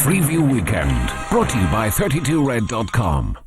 Freeview Weekend, brought to you by 32red.com.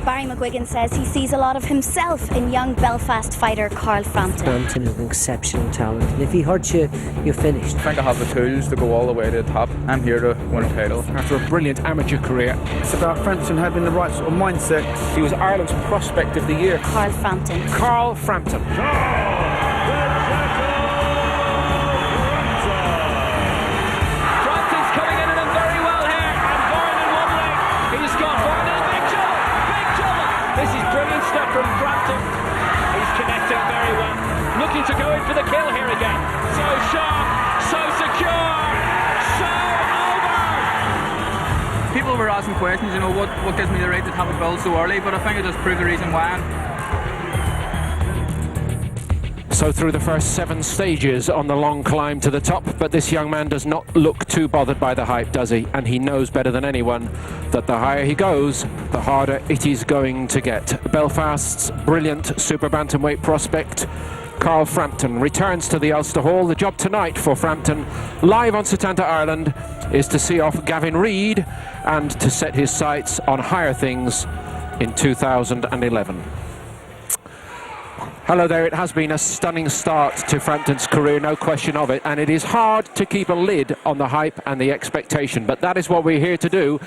Barry McGuigan says he sees a lot of himself in young Belfast fighter Carl Frampton. Frampton is an exceptional talent, and if he hurts you, you're finished. I think I have the tools to go all the way to the top. I'm here to win a title. After a brilliant amateur career, it's about Frampton having the right sort of mindset. He was Ireland's prospect of the year. Carl Frampton. Carl Frampton. From Frampton, he's connecting very well, looking to go in for the kill here again. So sharp, so secure, so over. People were asking questions, you know, what gives me the right to have a build so early, but I think it just proved the reason why. So through the first 7 stages on the long climb to the top, but this young man does not look too bothered by the hype, does he? And he knows better than anyone that the higher he goes, the harder it is going to get. Belfast's brilliant super bantamweight prospect, Carl Frampton, returns to the Ulster Hall. The job tonight for Frampton, live on Setanta, Ireland, is to see off Gavin Reid and to set his sights on higher things in 2011. Hello there, it has been a stunning start to Frampton's career, no question of it, and it is hard to keep a lid on the hype and the expectation, but that is what we're here to do.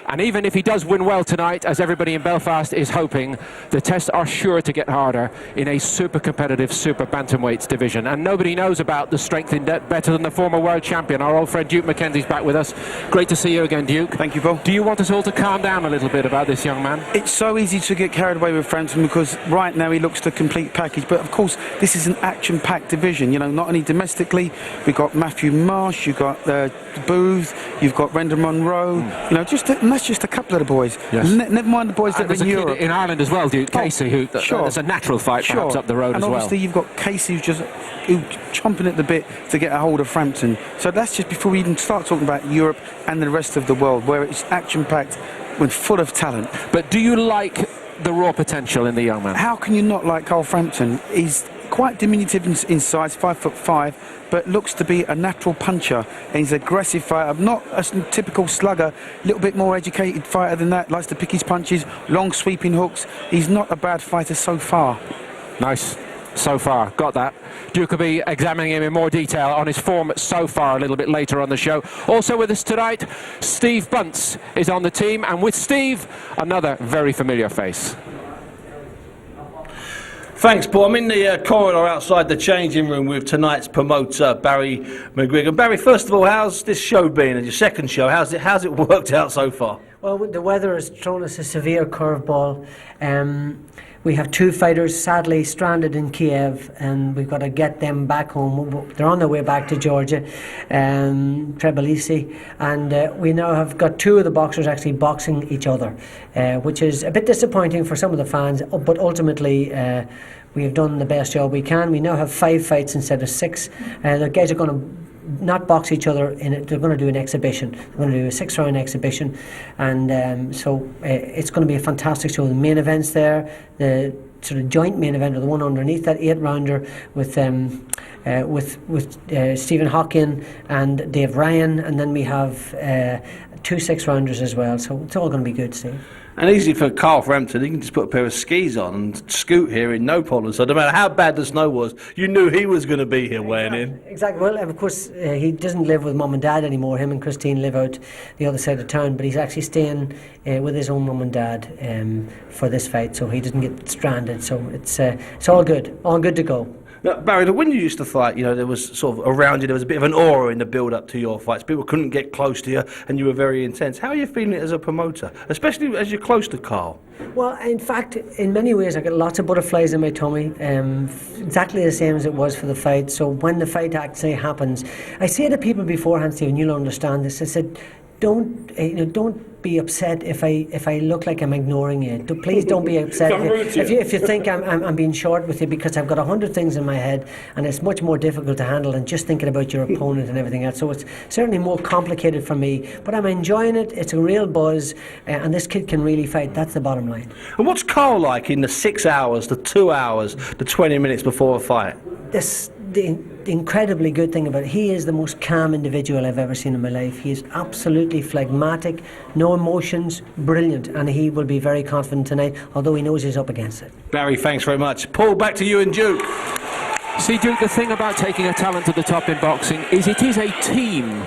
And even if he does win well tonight, as everybody in Belfast is hoping, the tests are sure to get harder in a super competitive super bantamweights division. And nobody knows about the strength in depth better than the former world champion. Our old friend Duke McKenzie's back with us. Great to see you again, Duke. Thank you, Paul. Do you want us all to calm down a little bit about this young man? It's so easy to get carried away with Frampton because right now he looks the complete package. But of course, this is an action-packed division. You know, not only domestically, we've got Matthew Marsh, you've got Booth, you've got Brendan Monroe. You know, and that's just a couple of the boys. Yes. Never mind the boys that are in Europe. In Ireland as well, Duke, Casey, who there's a natural fight perhaps up the road as well. And obviously you've got Casey who's chomping at the bit to get a hold of Frampton. So that's just before we even start talking about Europe and the rest of the world, where it's action-packed with full of talent. But do you like the raw potential in the young man? How can you not like Carl Frampton? He's quite diminutive in size, 5'5", but looks to be a natural puncher, and he's an aggressive fighter, not a typical slugger, a little bit more educated fighter than that, likes to pick his punches, long sweeping hooks. He's not a bad fighter so far. Nice. So far, got that. Duke will be examining him in more detail on his form so far a little bit later on the show. Also with us tonight, Steve Bunce is on the team, and with Steve, another very familiar face. Thanks, Paul. I'm in the corridor outside the changing room with tonight's promoter, Barry McGuigan. Barry, first of all, how's this show been? Your second show, how's it worked out so far? Well, the weather has thrown us a severe curveball. We have 2 fighters sadly stranded in Kiev, and we've got to get them back home. They're on their way back to Georgia, Tbilisi, and we now have got 2 of the boxers actually boxing each other, which is a bit disappointing for some of the fans, but ultimately we have done the best job we can. We now have 5 fights instead of 6. The guys are going to not box each other they're going to do an exhibition. They're going to do a 6-round exhibition, and so it's going to be a fantastic show. The main events there, the sort of joint main event, or the one underneath that 8-rounder with Stephen Haughian and Dave Ryan, and then we have 2 6-rounders as well. So it's all going to be good, Steve. And easy for Carl Frampton, he can just put a pair of skis on and scoot here in no problem. So no matter how bad the snow was, you knew he was going to be here weighing in. Exactly. Well, of course, he doesn't live with mum and dad anymore. Him and Christine live out the other side of town, but he's actually staying with his own mum and dad for this fight, so he doesn't get stranded. So it's all good to go. Now, Barry, when you used to fight, you know, there was sort of around you, there was a bit of an aura in the build-up to your fights. People couldn't get close to you, and you were very intense. How are you feeling as a promoter, especially as you're close to Carl? Well, in fact, in many ways, I get lots of butterflies in my tummy, exactly the same as it was for the fight. So when the fight actually happens, I say to people beforehand, Stephen, you'll understand this, I said, don't be upset if I look like I'm ignoring you. Please don't be upset if you think I'm being short with you, because I've got 100 things in my head, and it's much more difficult to handle than just thinking about your opponent and everything else. So it's certainly more complicated for me, but I'm enjoying it. It's a real buzz, and this kid can really fight. That's the bottom line. And what's Carl like in the 6 hours, the 2 hours, the 20 minutes before a fight? The incredibly good thing about it, he is the most calm individual I've ever seen in my life. He is absolutely phlegmatic, no emotions, brilliant, and he will be very confident tonight, although he knows he's up against it. Barry, thanks very much. Paul, back to you and Duke. See, Duke, the thing about taking a talent to the top in boxing is it is a team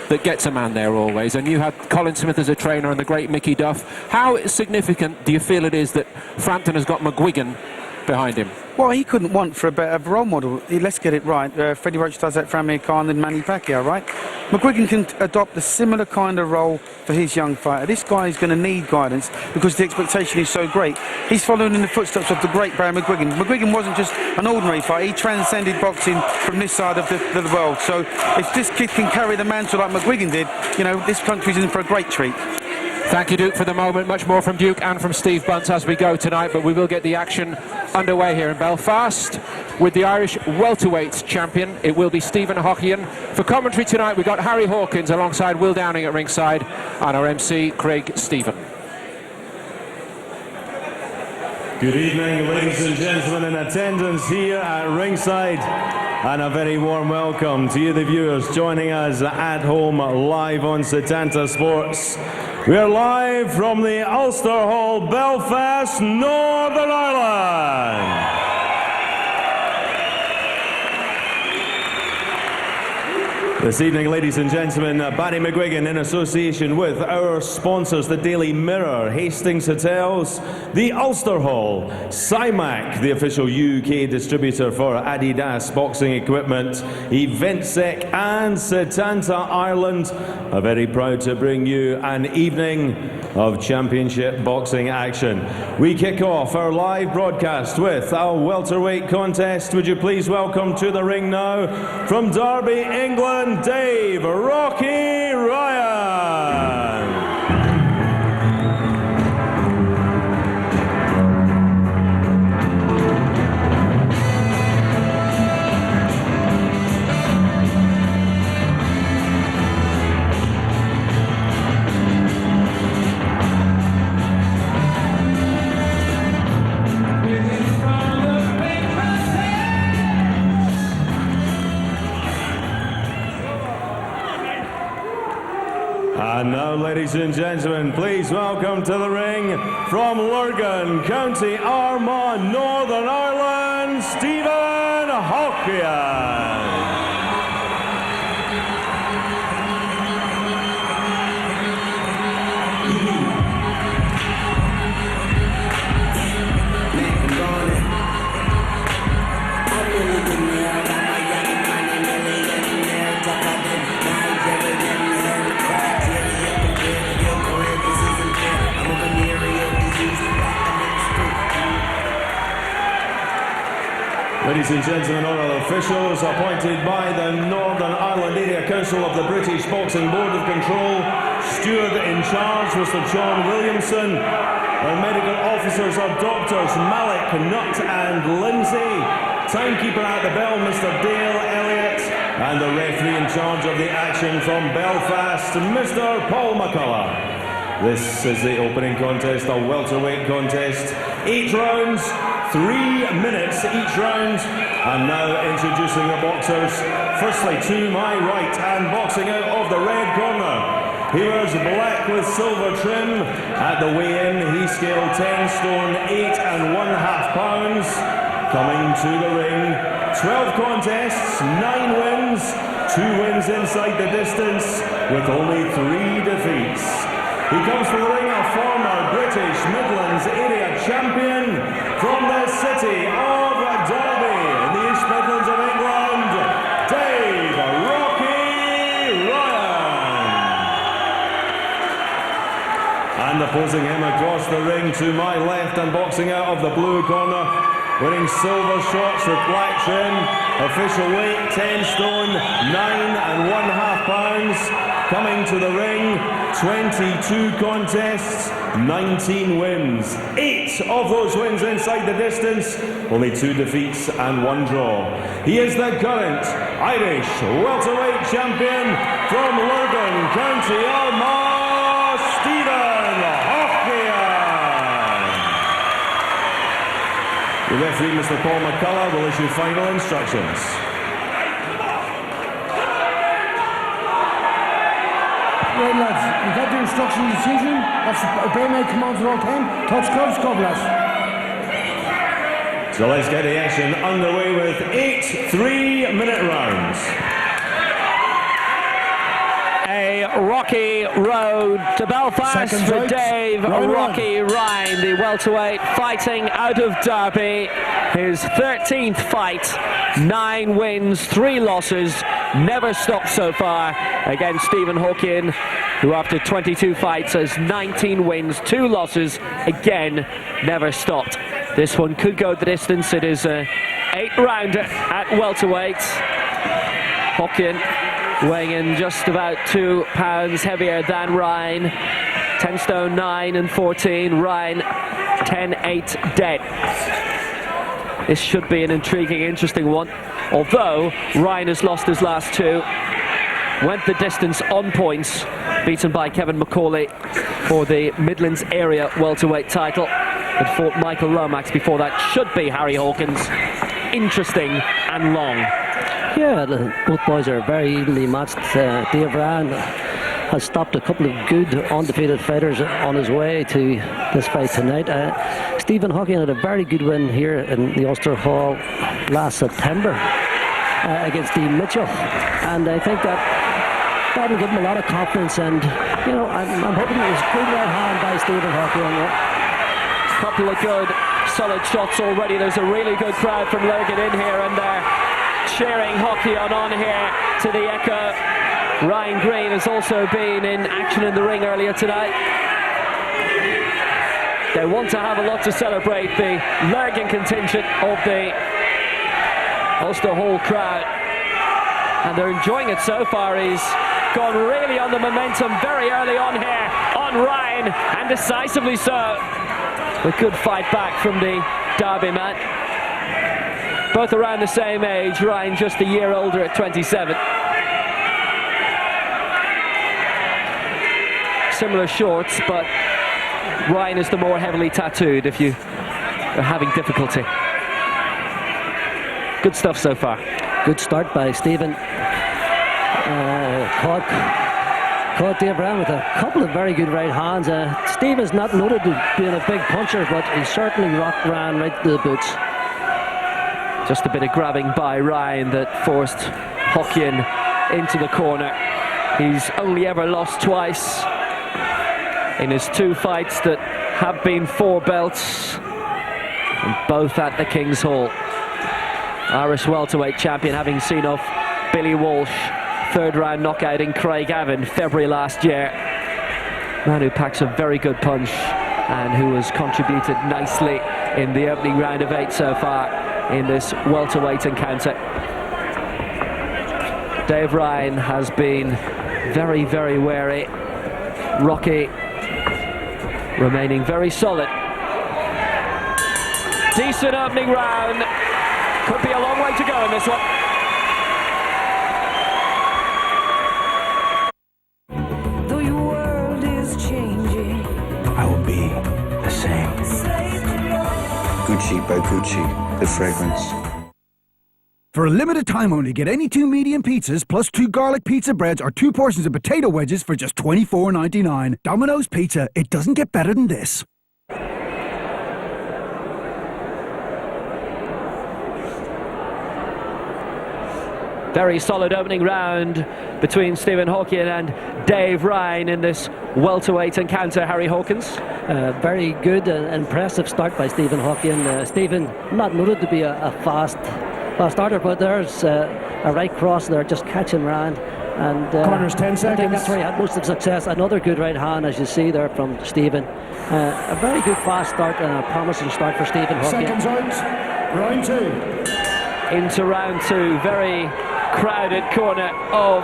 that gets a man there always, and you had Colin Smith as a trainer and the great Mickey Duff. How significant do you feel it is that Frampton has got McGuigan behind him? Well, he couldn't want for a better role model. Let's get it right. Freddie Roach does that for Amir Khan and Manny Pacquiao, right? McGuigan can adopt a similar kind of role for his young fighter. This guy is going to need guidance because the expectation is so great. He's following in the footsteps of the great Barry McGuigan. McGuigan wasn't just an ordinary fighter. He transcended boxing from this side of the world. So if this kid can carry the mantle like McGuigan did, this country's in for a great treat. Thank you, Duke, for the moment. Much more from Duke and from Steve Bunce as we go tonight, but we will get the action underway here in Belfast with the Irish welterweight champion. It will be Stephen Haughian. For commentary tonight, we've got Harry Hawkins alongside Will Downing at ringside and our MC, Craig Stephen. Good evening, ladies and gentlemen in attendance here at ringside, and a very warm welcome to you, the viewers, joining us at home live on Setanta Sports. We are live from the Ulster Hall, Belfast, Northern Ireland. This evening, ladies and gentlemen, Barry McGuigan, in association with our sponsors, the Daily Mirror, Hastings Hotels, the Ulster Hall, CIMAC, the official UK distributor for Adidas boxing equipment, EventSec and Setanta Ireland, are very proud to bring you an evening of championship boxing action. We kick off our live broadcast with our welterweight contest. Would you please welcome to the ring now, from Derby, England, Dave Rocky Ryan. And now, ladies and gentlemen, please welcome to the ring, from Lurgan, County Armagh, Northern Ireland, Stephen Haughian. Ladies and gentlemen, all officials appointed by the Northern Ireland Area Council of the British Boxing Board of Control, steward in charge, Mr. John Williamson, our medical officers are Doctors Malik, Nutt and Lindsay, timekeeper at the bell, Mr. Dale Elliott, and the referee in charge of the action from Belfast, Mr. Paul McCullough. This is the opening contest, a welterweight contest, 8 rounds, 3 minutes each round. And now introducing the boxers. Firstly, to my right, and boxing out of the red corner, he wears black with silver trim. At the weigh-in, he scaled 10 stone 8 1/2 pounds. Coming to the ring, 12 contests, 9 wins, 2 wins inside the distance, with only 3 defeats. He comes to the ring, a former British Midlands area champion from the city of Derby in the East Midlands of England, Dave Rocky Ryan. And opposing him across the ring to my left, and boxing out of the blue corner, winning silver shorts reflection. Official weight 10 stone 9.5 pounds. Coming to the ring, 22 contests, 19 wins. 8 of those wins inside the distance, only 2 defeats and 1 draw. He is the current Irish welterweight champion from Lurgan, County Armagh, Stephen Haughian. The referee, Mr. Paul McCullough, will issue final instructions. Right, lads, you've got the instructions this evening. That's obey my commands at all time. Touch gloves, go, lads. So let's get the action underway with 8 3-minute rounds. A rocky road to Belfast for Dave Rocky Ryan, the welterweight fighting out of Derby. His 13th fight, 9 wins, 3 losses, never stopped so far against Stephen Haughian, who after 22 fights has 19 wins, 2 losses, again never stopped. This one could go the distance. It is a 8-rounder at welterweight. Haughian weighing in just about 2 pounds heavier than Ryan. 10 stone 9 and 14. Ryan 10-8 dead. This should be an intriguing, interesting one. Although Ryan has lost his last 2. Went the distance on points, beaten by Kevin McCauley for the Midlands area welterweight title. And fought Michael Lomax before that. Should be Harry Hawkins. Interesting and long. Yeah, both boys are very evenly matched. Dave Ryan has stopped a couple of good undefeated fighters on his way to this fight tonight. Stephen Haughian had a very good win here in the Ulster Hall last September against Steve Mitchell, and I think that will give him a lot of confidence. And you know, I'm hoping it was a good right hand by Stephen Haughian. Couple of good solid shots already. There's a really good crowd from Lurgan in here, and they're cheering Haughian on here to the echo. Ryan Green has also been in action in the ring earlier tonight. They want to have a lot to celebrate, the Lurgan contingent of the Ulster Hall crowd, and they're enjoying it so far. He's gone really on the momentum very early on here on Ryan, and decisively so. A good fight back from the Derby man. Both around the same age, Ryan just a year older at 27. Similar shorts, but Ryan is the more heavily tattooed if you are having difficulty. Good stuff so far. Good start by Stephen. Caught Dave Ryan with a couple of very good right hands. Stephen's not noted as being a big puncher, but he certainly rocked Ryan right to the boots. Just a bit of grabbing by Ryan that forced Haughian into the corner. He's only ever lost twice in his 2 fights that have been 4 belts, and both at the King's Hall. Irish welterweight champion, having seen off Billy Walsh, 3rd round knockout in Craigavon, February last year. Man who packs a very good punch and who has contributed nicely in the opening round of 8 so far in this welterweight encounter. Dave Ryan has been very, very wary. Rocky remaining very solid. Decent opening round. Could be a long way to go in this one. Though your world is changing, I will be the same. Gucci by Gucci, the fragrance. For a limited time only, get any 2 medium pizzas plus 2 garlic pizza breads or 2 portions of potato wedges for just $24.99. Domino's Pizza, it doesn't get better than this. Very solid opening round between Stephen Haughian and Dave Ryan in this welterweight encounter. Harry Hawkins. Very good and impressive start by Stephen Haughian. Stephen not noted to be a fast starter, but there's a right cross there, just catching Ryan. And corners 10 seconds. I think that's where he had most of the success. Another good right hand, as you see there from Stephen. A very good fast start and a promising start for Stephen Haughian. Seconds out. Round 2. Into round 2, very crowded corner of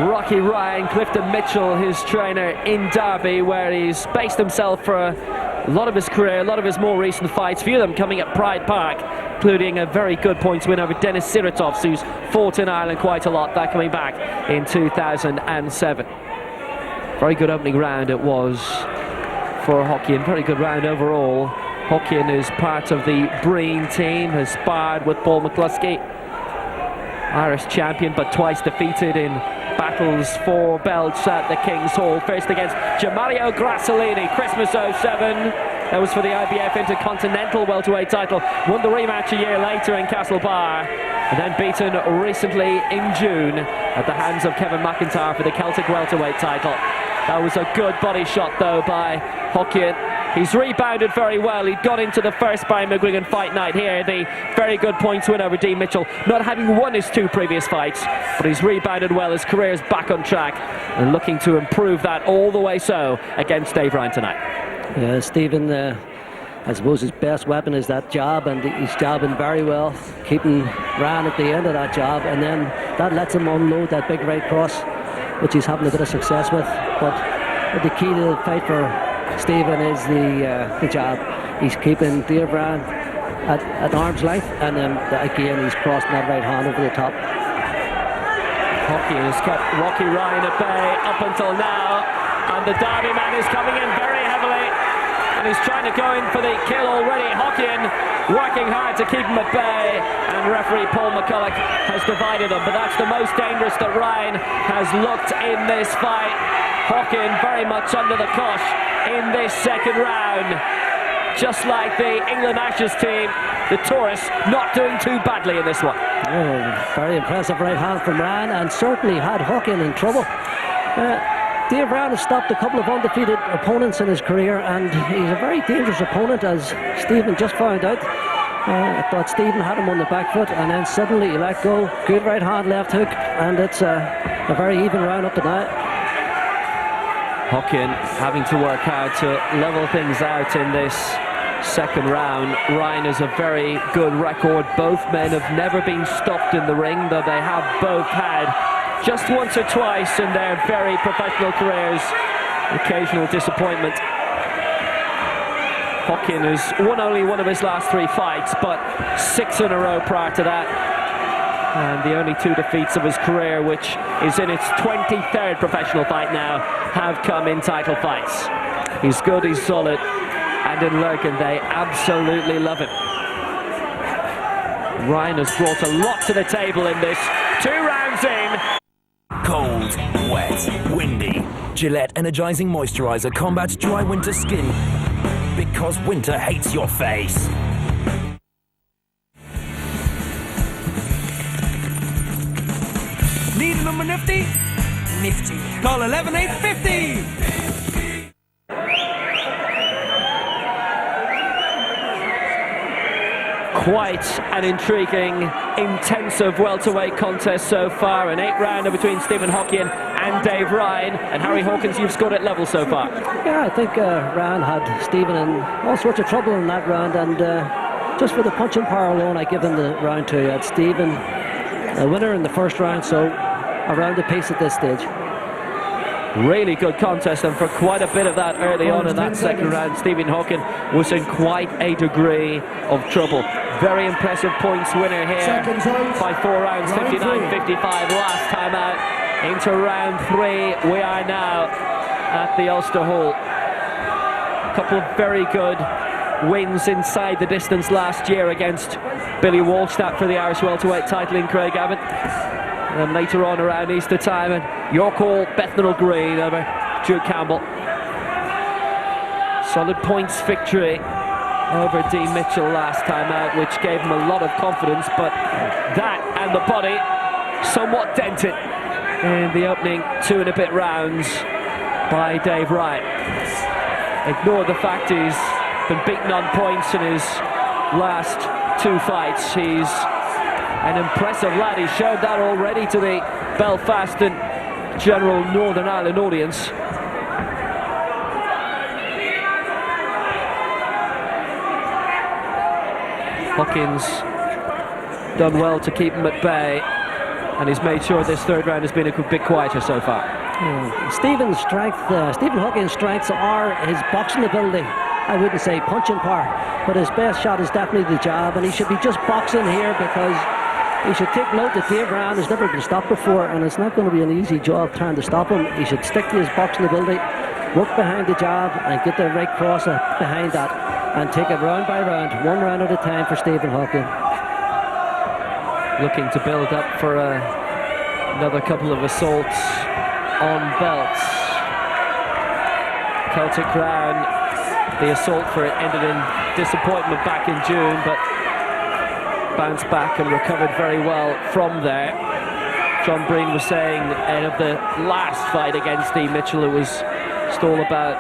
Rocky Ryan. Clifton Mitchell, his trainer in Derby, where he's based himself for a lot of his career, a lot of his more recent fights, few of them coming at Pride Park, including a very good points win over Denis Siratovs, who's fought in Ireland quite a lot, that coming back in 2007. Very good opening round it was for Haughian, very good round overall. Haughian is part of the Breen team, has sparred with Paul McCluskey, Irish champion, but twice defeated in battles for belts at the King's Hall. First against Giamario Grassolini, Christmas 07. That was for the IBF Intercontinental welterweight title. Won the rematch a year later in Castlebar, and then beaten recently in June at the hands of Kevin McIntyre for the Celtic welterweight title. That was a good body shot though by Haughian. He's rebounded very well. He got into the first Barry McGuigan fight night here. The very good points win over Dean Mitchell, not having won his 2 previous fights, but he's rebounded well. His career is back on track and looking to improve that all the way so against Dave Ryan tonight. Yeah, Stephen, I suppose his best weapon is that jab, and he's jabbing very well, keeping Ryan at the end of that jab, and then that lets him unload that big right cross, which he's having a bit of success with. But the key to the fight for Stephen is the jab. He's keeping Dave Ryan at arm's length, and then again he's crossing that right hand over the top. Haughian has kept Rocky Ryan at bay up until now, and the Derby man is coming in very heavily, and he's trying to go in for the kill already. Haughian working hard to keep him at bay, and referee Paul McCulloch has divided them, but that's the most dangerous that Ryan has looked in this fight. Haughian very much under the cosh in this second round. Just like the England Ashes team, the tourists not doing too badly in this one. Oh, very impressive right hand from Ryan, and certainly had Haughian in trouble. Dave Ryan has stopped a couple of undefeated opponents in his career, and he's a very dangerous opponent, as Stephen just found out. I thought Stephen had him on the back foot, and then suddenly he let go. Good right hand, left hook, and it's a very even round up to now. Haughian having to work hard to level things out in this second round. Ryan has a very good record. Both men have never been stopped in the ring, though they have both had just once or twice in their very professional careers occasional disappointment. Haughian has won only one of his last 3 fights, but 6 in a row prior to that, and the only 2 defeats of his career, which is in its 23rd professional fight now, have come in title fights. He's good, he's solid, and in Lurgan they absolutely love him. Ryan has brought a lot to the table in this. 2 rounds in. Cold, wet, windy. Gillette Energizing Moisturizer combats dry winter skin, because winter hates your face. Need a number nifty? Nifty. Call 11850. Quite an intriguing, intensive welterweight contest so far. An 8-rounder between Stephen Haughian and Dave Ryan. And Harry Hawkins, you've scored it level so far. Yeah, I think Ryan had Stephen in all sorts of trouble in that round, and just for the punching power alone, I give him the round 2. I had Stephen a winner in the first round, so around the pace at this stage. Really good contest, and for quite a bit of that early on in that second round, Stephen Haughian was in quite a degree of trouble. Very impressive points winner here by 4 rounds, 59-55 last time out. Into round 3 we are now at the Ulster Hall. A couple of very good wins inside the distance last year against Billy Wallstatt for the Irish welterweight title in Craigavon. And later on around Easter time, and York Hall, Bethnal Green over Drew Campbell. Solid points victory over Dean Mitchell last time out, which gave him a lot of confidence, but that and the body somewhat dented in the opening 2 and a bit rounds by Dave Ryan. Ignore the fact he's been beaten on points in his last 2 fights. He's an impressive lad. He showed that already to the Belfast and general Northern Ireland audience. Haughian's done well to keep him at bay, and he's made sure this third round has been a bit quieter so far. Stephen Haughian's strengths are his boxing ability. I wouldn't say punching power, but his best shot is definitely the jab, and he should be just boxing here because he should take note that Dave Ryan has never been stopped before, and it's not going to be an easy job trying to stop him. He should stick to his boxing ability, work behind the jab, and get the right crosser behind that, and take it round by round, one round at a time for Stephen Haughian. Looking to build up for another couple of assaults on belts. Celtic Crown, the assault for it ended in disappointment back in June, but bounced back and recovered very well from there. John Breen was saying ahead of the last fight against Steve Mitchell, it was just all about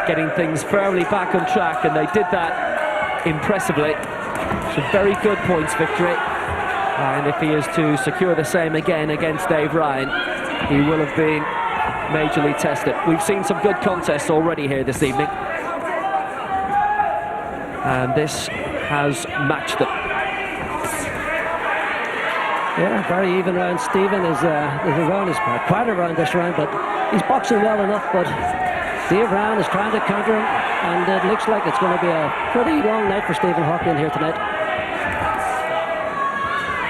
getting things firmly back on track, and they did that impressively. It's a very good points victory, and if he is to secure the same again against Dave Ryan, he will have been majorly tested. We've seen some good contests already here this evening, and this has matched them. Yeah, very even round. Stephen is quite around this round, but he's boxing well enough, but Dave Ryan is trying to counter him, and it looks like it's going to be a pretty long night for Stephen Haughian here tonight.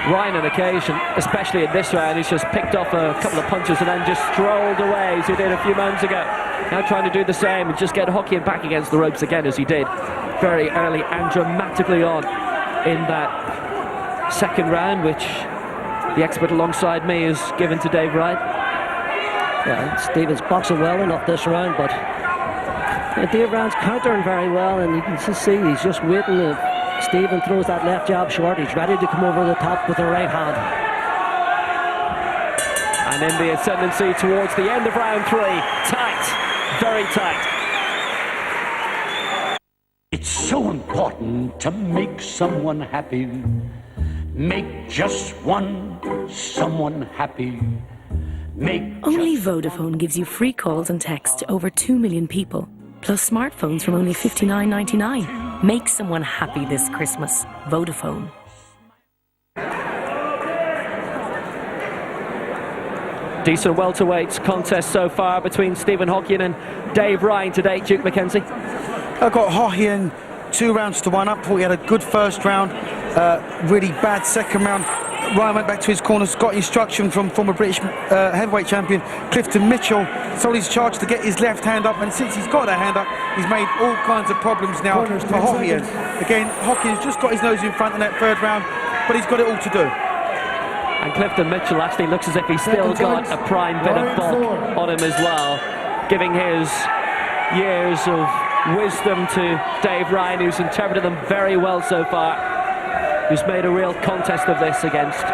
Ryan, on occasion, especially in this round, he's just picked off a couple of punches and then just strolled away, as he did a few moments ago. Now trying to do the same and just get Haughian back against the ropes again, as he did very early and dramatically on in that second round, which the expert alongside me is given to Dave Ryan. Yeah, Stephen's boxing well enough this round, but Dave Ryan's countering very well, and you can just see he's just waiting. Stephen throws that left jab short. He's ready to come over the top with the right hand. And in the ascendancy towards the end of round 3, tight, very tight. It's so important to make someone happy. Make just one someone happy. Only Vodafone gives you free calls and texts to over 2 million people, plus smartphones from only $59.99. Make someone happy this Christmas. Vodafone. Decent welterweights contest so far between Stephen Haughian and Dave Ryan today. Duke McKenzie. I got Haughian 2 rounds to 1 up. Thought he had a good first round, really bad second round. Ryan went back to his corners, got instruction from former British heavyweight champion Clifton Mitchell. Told his charge to get his left hand up, and since he's got that hand up, he's made all kinds of problems now for Haughian. Again, Haughian's just got his nose in front in that third round, but he's got it all to do. And Clifton Mitchell actually looks as if he's still got a prime bit of bulk on him as well, giving his years of wisdom to Dave Ryan, who's interpreted them very well so far, who's made a real contest of this against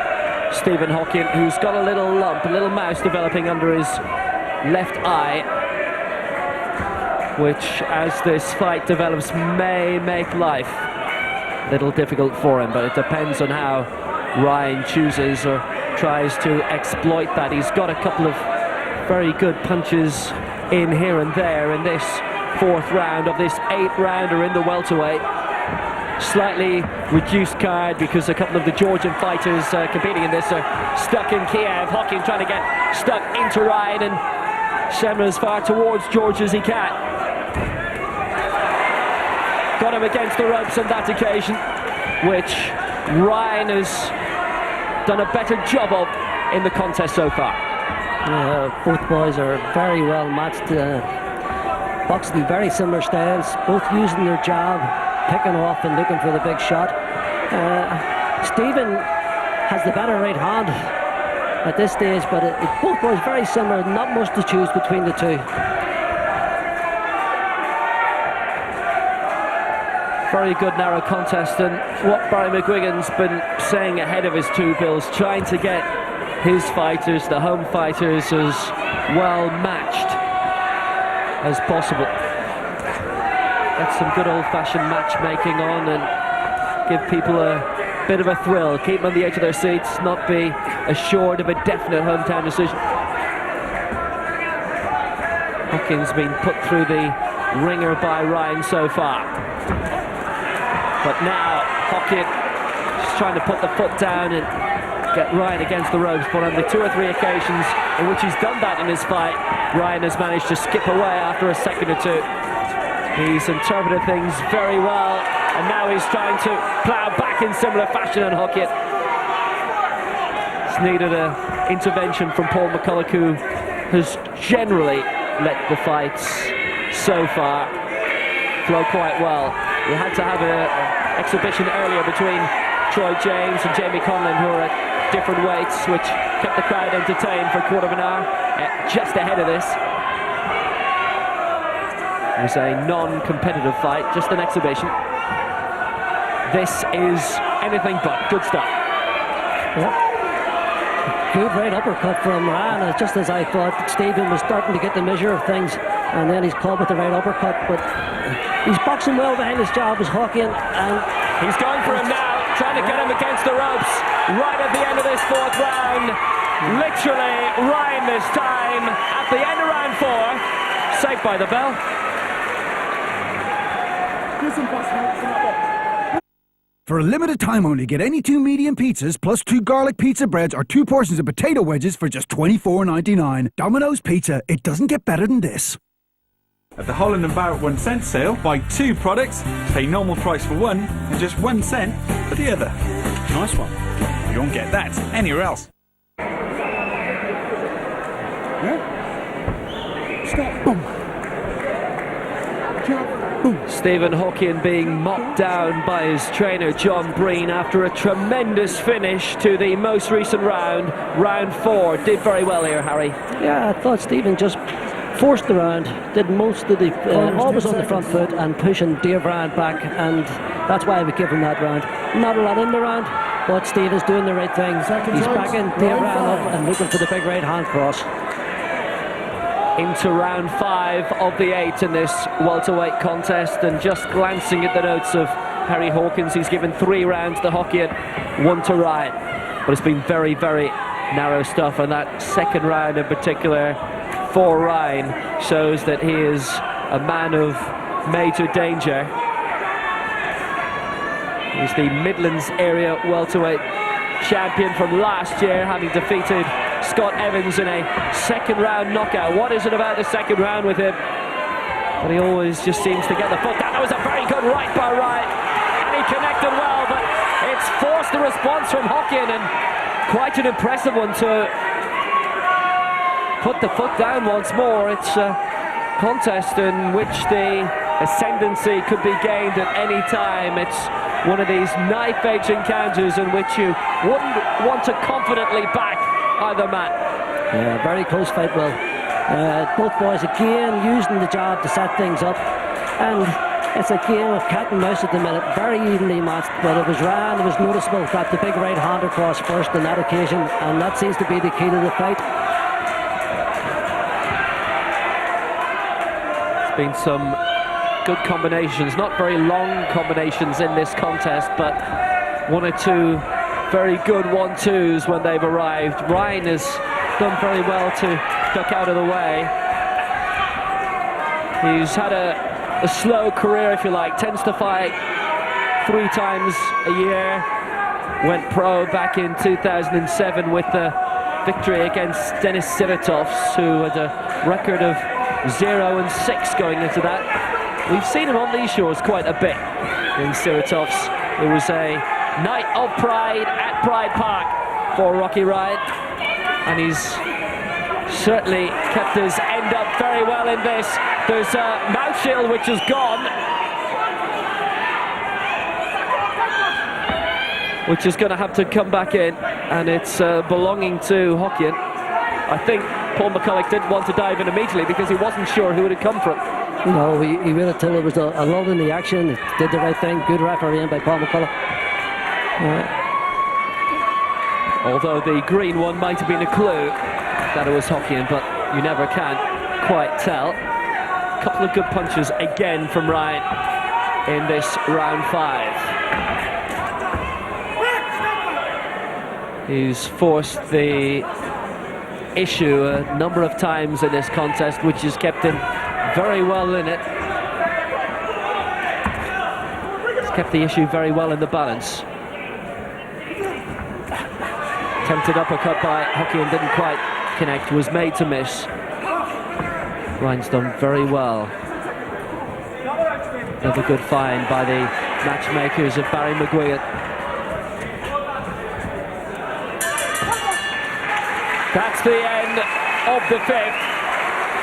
Stephen Haughian, who's got a little lump, a little mouse developing under his left eye, which, as this fight develops, may make life a little difficult for him, but it depends on how Ryan chooses or tries to exploit that. He's got a couple of very good punches in here and there in this 4th round of this 8th rounder in the welterweight. Slightly reduced card because a couple of the Georgian fighters competing in this are stuck in Kiev. Haughian trying to get stuck into Ryan, and Semra as far towards George as he can. Got him against the ropes on that occasion, which Ryan has done a better job of in the contest so far. Both boys are very well matched, boxing very similar styles, both using their jab, picking off and looking for the big shot. Stephen has the better right hand at this stage, but both boys very similar, not much to choose between the two. Very good narrow contest, and what Barry McGuigan's been saying ahead of his 2 bills, trying to get his fighters, the home fighters, as well matched as possible. Get some good old-fashioned matchmaking on and give people a bit of a thrill, keep them on the edge of their seats, not be assured of a definite hometown decision. Haughian's been put through the ringer by Ryan so far. But now Haughian is trying to put the foot down and get Ryan against the ropes, but on the 2 or 3 occasions in which he's done that in his fight, Ryan has managed to skip away after a second or two. He's interpreted things very well, and now he's trying to plough back in similar fashion on Haughian. It's needed an intervention from Paul McCulloch, who has generally let the fights so far flow quite well. We had to have an exhibition earlier between Troy James and Jamie Conlon, who are at different weights, which kept the crowd entertained for a quarter of an hour. Just ahead of this, it was a non-competitive fight, just an exhibition. This is anything but good stuff. Yeah. Good right uppercut from Ryan, just as I thought. Stephen was starting to get the measure of things, and then he's caught with the right uppercut, but he's boxing well behind his job as Haughian, and he's going for him now, trying to get him against the ropes right at the end of this 4th round. Literally Ryan this time at the end of round 4, saved by the bell. For a limited time only, get any 2 medium pizzas plus 2 garlic pizza breads or 2 portions of potato wedges for just $24.99. Domino's Pizza, it doesn't get better than this. At the Holland & Barrett 1 cent sale, buy 2 products, pay normal price for one, and just 1 cent for the other. Nice one. You won't get that anywhere else. Yeah? Stop. Boom. Stephen Haughian being mocked down by his trainer John Breen after a tremendous finish to the most recent round, round 4. Did very well here, Harry. yeah, I thought Stephen just forced the round, did most of the always on the front foot and pushing Dave Ryan back, and that's why I would give him that round. Not a lot in the round, but Stephen's doing the right thing. He's backing Dave Ryan up and looking for the big right hand cross. Into round 5 of the 8 in this welterweight contest, and just glancing at the notes of Harry Hawkins, he's given 3 rounds to Haughian, 1 to Ryan, but it's been very, very narrow stuff, and that second round in particular for Ryan shows that he is a man of major danger. He's the Midlands area welterweight champion from last year, having defeated Scott Evans in a second round knockout. What is it about the second round with him? But he always just seems to get the foot down. That was a very good right by Ryan, and he connected well, but it's forced the response from Haughian, and quite an impressive one to put the foot down once more. It's a contest in which the ascendancy could be gained at any time. It's one of these knife-edge encounters in which you wouldn't want to confidently back either man. Yeah, very close fight, Will. Both boys again using the jab to set things up, and it's a game of cat and mouse at the minute, very evenly matched, but it was Ryan, it was noticeable, got the big right hand across first on that occasion, and that seems to be the key to the fight. There's been some good combinations, not very long combinations in this contest, but 1 or 2 very good 1-2s when they've arrived. Ryan has done very well to duck out of the way. He's had a slow career, if you like, tends to fight 3 times a year. Went pro back in 2007 with the victory against Denis Siratovs, who had a record of 0-6 going into that. We've seen him on these shores quite a bit in Siratovs. It was a night of pride at Pride Park for Rocky Ryan, and he's certainly kept his end up very well in this. There's a mouth shield which is gone, which is going to have to come back in, and it's belonging to Haughian. I think Paul McCulloch didn't want to dive in immediately because he wasn't sure who it had come from. No, he waited till there was a lull in the action, did the right thing, good refereeing by Paul McCulloch. Although the green one might have been a clue that it was Haughian, but you never can quite tell. A couple of good punches again from Ryan in this round 5. He's forced the issue a number of times in this contest, which has kept him very well in it. kept the issue very well in the balance. Tempted uppercut by Haughian, didn't quite connect, was made to miss. Ryan's done very well. Another good find by the matchmakers of Barry McGuigan. That's the end of the 5th.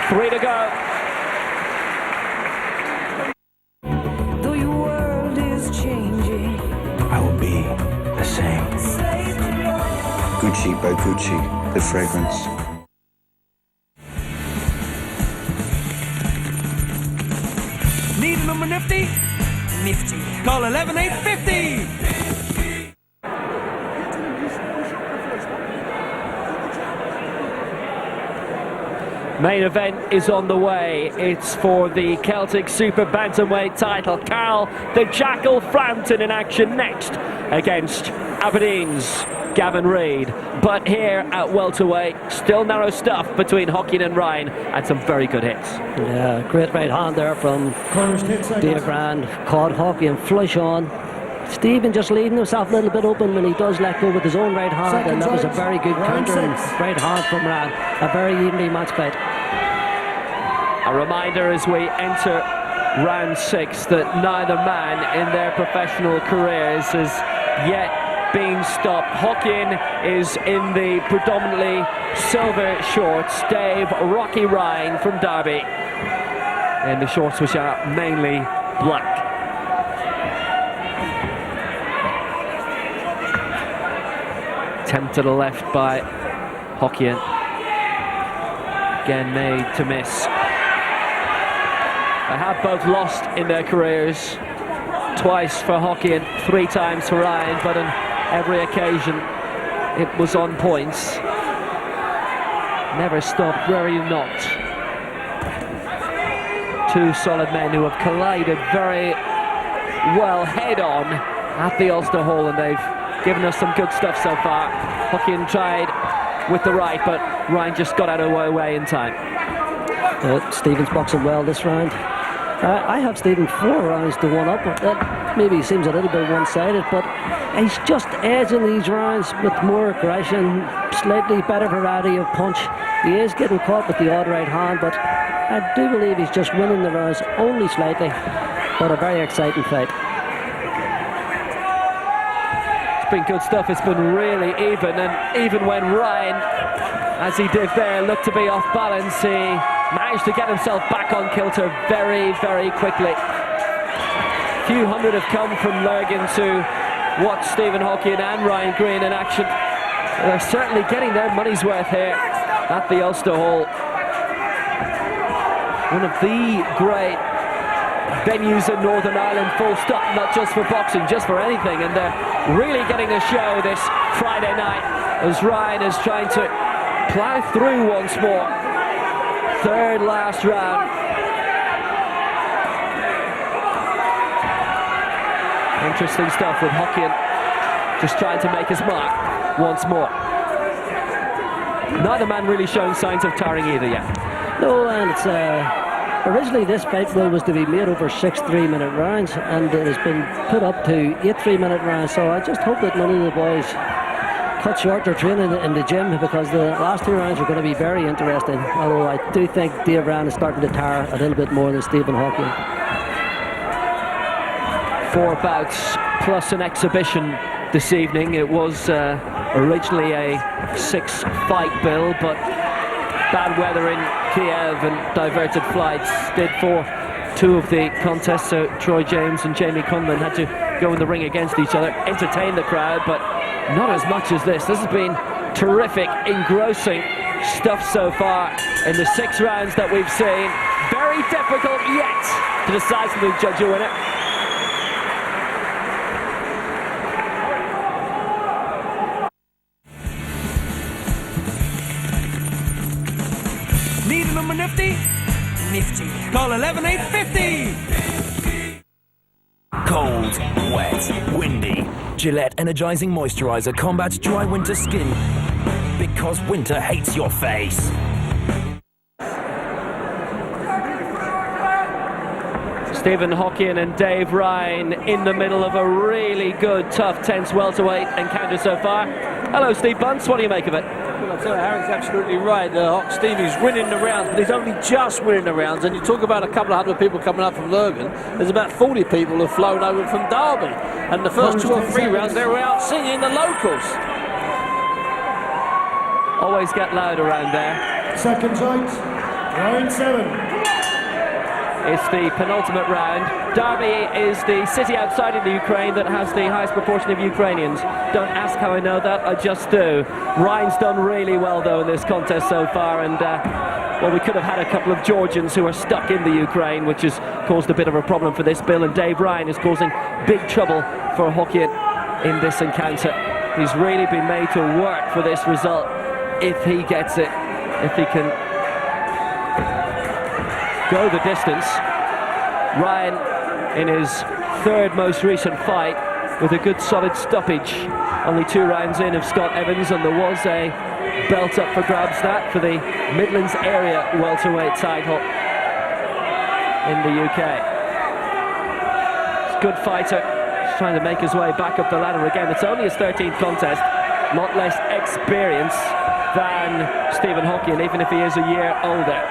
3 to go. Though your world is changing, I will be the same. Gucci by Gucci, the fragrance. Need a number nifty? Nifty. Call 11850. Main event is on the way. It's for the Celtic super-bantamweight title. Carl the Jackal Frampton in action next against Aberdeen's Gavin Reid. But here at welterweight, still narrow stuff between Haughian and Ryan, and some very good hits. Yeah, great right hand there from Dave Rand. Caught Haughian flush on. Stephen just leaving himself a little bit open when he does let go with his own right hand, and that was a very good counter and right hand from Rand. A very evenly matched fight. A reminder as we enter round 6 that neither man in their professional careers has yet been stopped. Haughian is in the predominantly silver shorts. Dave Rocky Ryan from Derby in the shorts which are mainly black. Attempt to the left by Haughian. Again made to miss. They have both lost in their careers. Twice for Haughian, 3 times for Ryan, but on every occasion it was on points. Never stopped where he knocked. 2 solid men who have collided very well head-on at the Ulster Hall, and they've given us some good stuff so far. Haughian tried with the right, but Ryan just got out of the way in time. Stephen's boxing well this round. I have Stephen 4 rounds to 1 up. That maybe seems a little bit one-sided, but he's just edging these rounds with more aggression, slightly better variety of punch. He is getting caught with the odd right hand, but I do believe he's just winning the rounds only slightly. But a very exciting fight. Been good stuff. It's been really even, and even when Ryan, as he did there, looked to be off balance, he managed to get himself back on kilter very, very quickly. A few hundred have come from Lurgan to watch Stephen Haughian and Ryan Green in action. They're certainly getting their money's worth here at the Ulster Hall. One of the great venues in Northern Ireland, full stop, not just for boxing, just for anything, and they're really getting a show this Friday night as Ryan is trying to plough through once more. 3rd last round. Interesting stuff with Haughian just trying to make his mark once more. Neither man really showing signs of tiring either yet. No, and it's originally this fight was to be made over 6 3-minute rounds, and it has been put up to 8 3-minute rounds, so I just hope that none of the boys cut short their training in the gym, because the last 2 rounds are going to be very interesting, although I do think Dave Rand is starting to tire a little bit more than Stephen Haughian. 4 bouts plus an exhibition this evening. It was originally a 6-fight bill, but bad weather in Kiev and diverted flights did for 2 of the contests, so Troy James and Jamie Cunliffe had to go in the ring against each other, entertain the crowd, but not as much as this. This has been terrific, engrossing stuff so far in the 6 rounds that we've seen. Very difficult yet to decisively judge a winner. Need a number nifty? Nifty. Call 11850. Cold, wet, windy. Gillette Energizing Moisturizer combats dry winter skin because winter hates your face. Stephen Haughian and Dave Ryan in the middle of a really good, tough, tense welterweight encounter so far. Hello, Steve Bunce. What do you make of it? Well, I'll tell you, Aaron's absolutely right. Stevie's winning the rounds, but he's only just winning the rounds. And you talk about a couple of hundred people coming up from Lurgan. There's about 40 people who've flown over from Derby. And the first 2 or 3 rounds, they were out singing the locals. Always get loud around there. Second sight, round 7. It's the penultimate round. Derby is the city outside of the Ukraine that has the highest proportion of Ukrainians. Don't ask how I know that, I just do. Ryan's done really well though in this contest so far, and well, we could have had a couple of Georgians who are stuck in the Ukraine, which has caused a bit of a problem for this bill, and Dave Ryan is causing big trouble for Haughian in this encounter. He's really been made to work for this result if he gets it, if he can go the distance. Ryan in his 3rd most recent fight with a good solid stoppage, only 2 rounds in of Scott Evans, and there was a belt up for grabs that for the Midlands area welterweight title in the UK. He's a good fighter, he's trying to make his way back up the ladder again. It's only his 13th contest, a lot less experience than Stephen Haughian, even if he is a year older.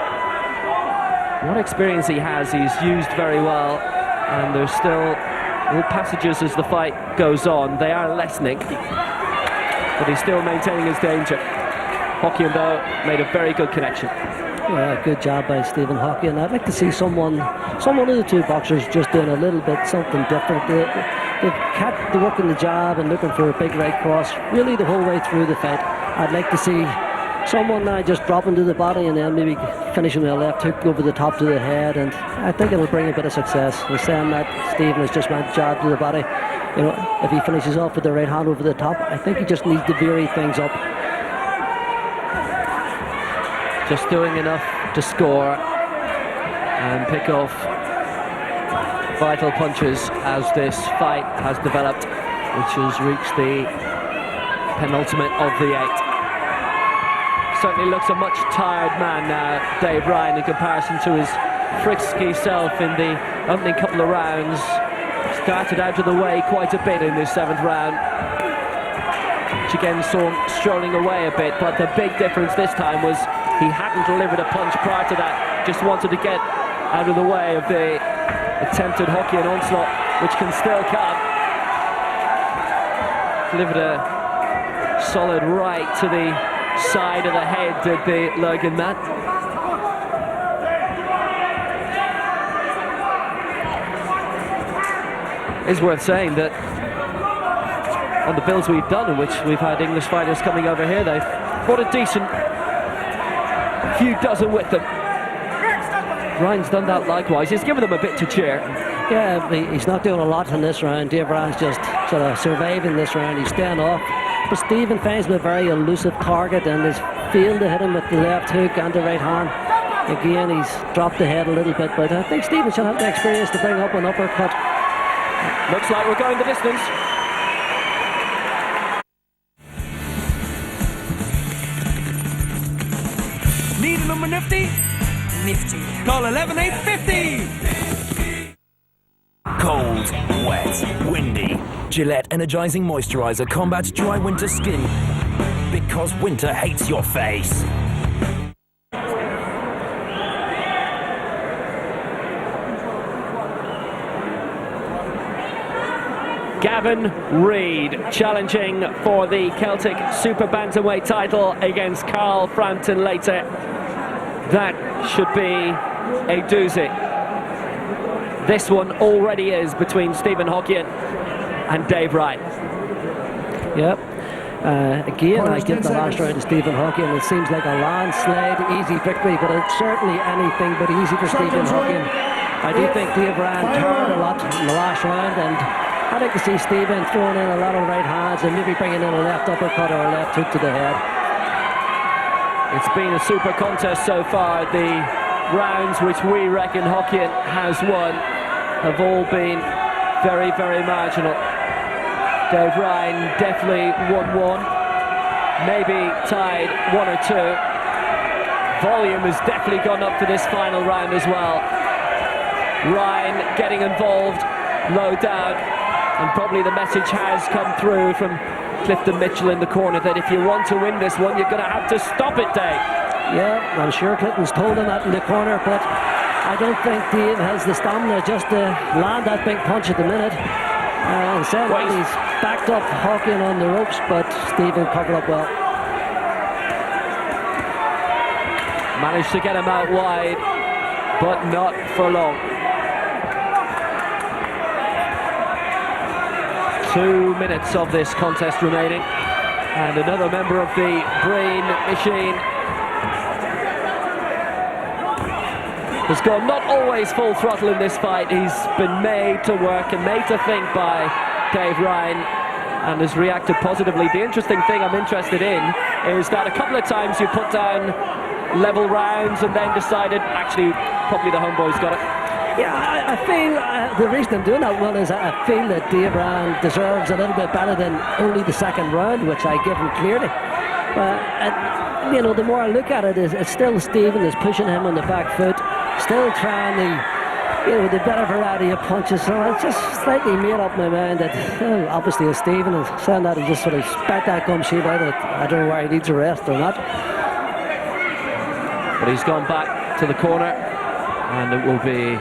What experience he has, he's used very well, and there's still little passages as the fight goes on. They are lessening, but he's still maintaining his danger. Haughian, though, made a very good connection. Yeah, good job by Stephen Haughian. I'd like to see someone of the 2 boxers just doing a little bit something different. They've kept working the jab and looking for a big right cross really the whole way through the fight. I'd like to see someone now just dropping to the body and then maybe finishing with a left hook over the top to the head, and I think it'll bring a bit of success. We're saying that Stephen has just went jab to the body. You know, if he finishes off with the right hand over the top, I think he just needs to vary things up. Just doing enough to score and pick off vital punches as this fight has developed, which has reached the penultimate of the 8. Certainly looks a much tired man now, Dave Ryan, in comparison to his frisky self in the opening couple of rounds. Started out of the way quite a bit in this 7th round, which again saw him strolling away a bit, but the big difference this time was he hadn't delivered a punch prior to that, just wanted to get out of the way of the attempted Haughian onslaught, which can still come. Delivered a solid right to the side of the head, did the Lurgan man. It's worth saying that on the bills we've done, in which we've had English fighters coming over here, they've brought a decent few dozen with them. Ryan's done that likewise. He's given them a bit to cheer. Yeah, he's not doing a lot in this round. Dave Ryan's just sort of surviving this round. He's staying off. But Stephen finds him a very elusive target and has failed to hit him with the left hook and the right hand. Again, he's dropped the head a little bit, but I think Stephen should have the experience to bring up an uppercut. Looks like we're going the distance. Need a number nifty? Nifty. Call 11850. Cold, wet, windy. Gillette Energizing Moisturizer combats dry winter skin because winter hates your face. Gavin Reid challenging for the Celtic super-bantamweight title against Carl Frampton later. That should be a doozy. This one already is between Stephen Haughian and Dave Ryan. Yep. Again, I give the last round to Stephen Haughian. It seems like a landslide, easy victory, but it's certainly anything but easy for Stephen Haughian. I do think Dave Ryan turned a lot in the last round, and I'd like to see Stephen throwing in a lot of right hands and maybe bringing in a left uppercut or a left hook to the head. It's been a super contest so far. The rounds which we reckon Haughian has won have all been very, very marginal. Dave Ryan definitely won one, maybe tied 1 or 2. Volume has definitely gone up for this final round as well. Ryan getting involved low down, and probably the message has come through from Clifton Mitchell in the corner that if you want to win this one, you're going to have to stop it, Dave. Yeah, I'm sure Clifton's told him that in the corner, but I don't think Dave has the stamina just to land that big punch at the minute. Instead, he's backed up Haughian on the ropes, but Stephen covered up well. Managed to get him out wide, but not for long. 2 minutes of this contest remaining, and another member of the Brain Machine has gone not always full throttle in this fight. He's been made to work and made to think by Dave Ryan, and has reacted positively. The interesting thing I'm interested in is that a couple of times you put down level rounds and then decided, actually, probably the homeboy's got it. Yeah, I feel the reason I'm doing that, well, is I feel that Dave Ryan deserves a little bit better than only the second round, which I give him clearly. And, you know, the more I look at it, it's still Stephen is pushing him on the back foot, still trying the, you know, the better variety of punches. So I just slightly made up my mind that, obviously, as Stephen is saying that, he just sort of spat that gum sheet out. I don't know where he needs a rest or not. But he's gone back to the corner, and it will be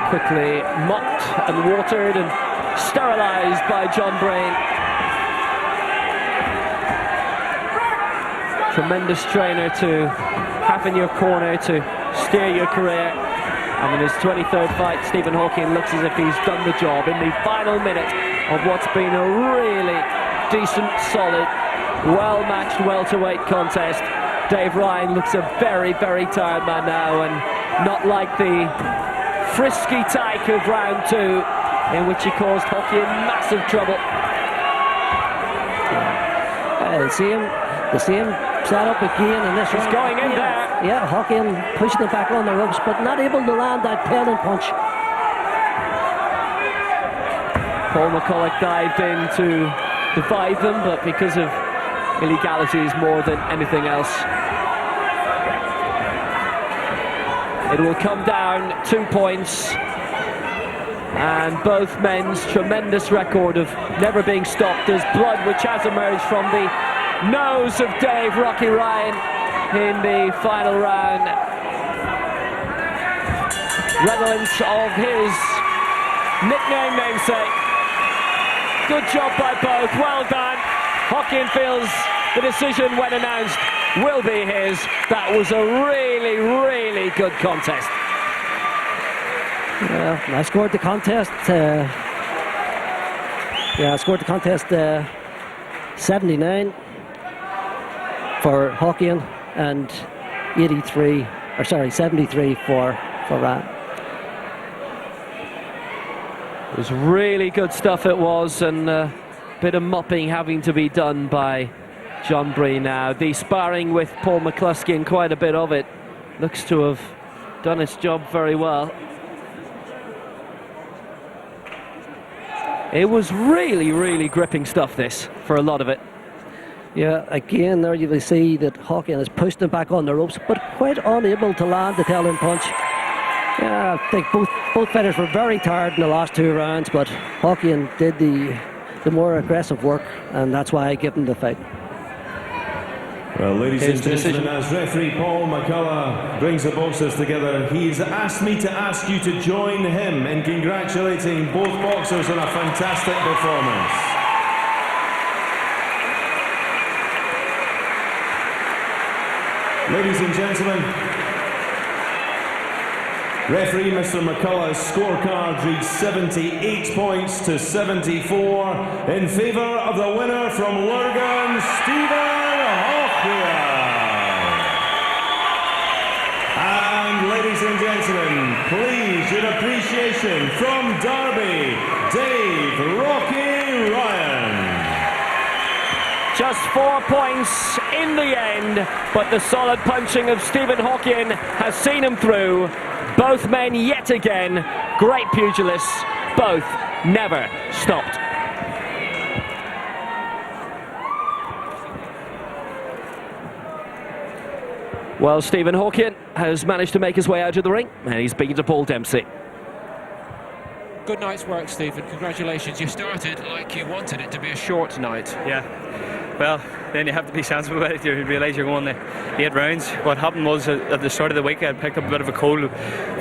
quickly mopped and watered and sterilised by John Brain. Tremendous trainer to have in your corner to steer your career. And in his 23rd fight, Stephen Haughian looks as if he's done the job in the final minute of what's been a really decent, solid, well-matched welterweight contest. Dave Ryan looks a very, very tired man now, and not like the frisky tyke of round 2, in which he caused Haughian massive trouble. The same setup again in this round. He's going in there. Yeah, Haughian pushing it back on the ropes, but not able to land that pelting punch. Paul McCulloch dived in to divide them, but because of illegalities more than anything else, it will come down 2 points, and both men's tremendous record of never being stopped as blood which has emerged from the nose of Dave "Rocky" Ryan in the final round. Redolent of his nickname namesake. Good job by both, well done. Haughian feels the decision when announced will be his. That was a really, really good contest. Yeah, I scored the contest. I scored the contest 79 for Haughian and 73 for Ryan. It was really good stuff, it was, and a bit of mopping having to be done by John Bree now. The sparring with Paul McCluskey, and quite a bit of it, looks to have done its job very well. It was really, really gripping stuff, this, for a lot of it. Yeah, again, there you will see that Haughian has pushed him back on the ropes, but quite unable to land the telling punch. Yeah, I think both fighters were very tired in the last 2 rounds, but Haughian did the more aggressive work, and that's why I give him the fight. Well, ladies and gentlemen, as referee Paul McCulloch brings the boxers together, he's asked me to ask you to join him in congratulating both boxers on a fantastic performance. Ladies and gentlemen, referee Mr. McCulloch's scorecard reads 78 points to 74 in favour of the winner from Lurgan, Stephen Haughian. And ladies and gentlemen, please your appreciation from Derby, Dave "Rocky" Ryan. Just 4 points in the end, but the solid punching of Stephen Haughian has seen him through. Both men yet again, great pugilists, both never stopped. Well, Stephen Haughian has managed to make his way out of the ring, and he's beaten Paul Dempsey. Good night's work, Stephen. Congratulations. You started like you wanted it to be a short night. Yeah. Well, then you have to be sensible about it. You realise you're going the 8 rounds. What happened was at the start of the week I picked up a bit of a cold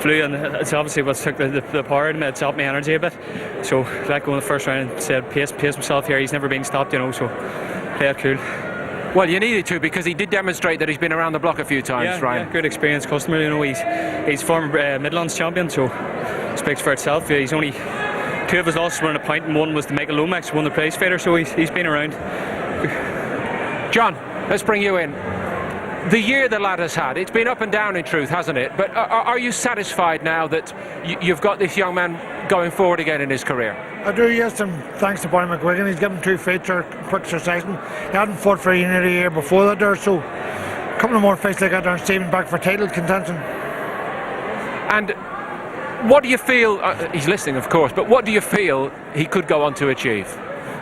flu, and it's obviously what took the power out of me. It stopped my energy a bit. So let go in the first round and said pace himself here. He's never been stopped, you know, so play it cool. Well, you needed to, because he did demonstrate that he's been around the block a few times, Ryan. Yeah, good experienced customer, you know. He's former Midlands champion, so it speaks for itself. He's only 2 of his losses were on a point, and 1 was to Michael Lomax, who won the prize fighter, so he's been around. John, let's bring you in. The year the lad has had, it's been up and down in truth, hasn't it? But are you satisfied now that you've got this young man going forward again in his career? I do, yes, and thanks to Barry McGuigan. He's given 2 fights in quick succession. He hadn't fought for a year before that there, so a couple of more fights like that there, and Stephen back for title contention. And what do you feel, he's listening of course, but what do you feel he could go on to achieve?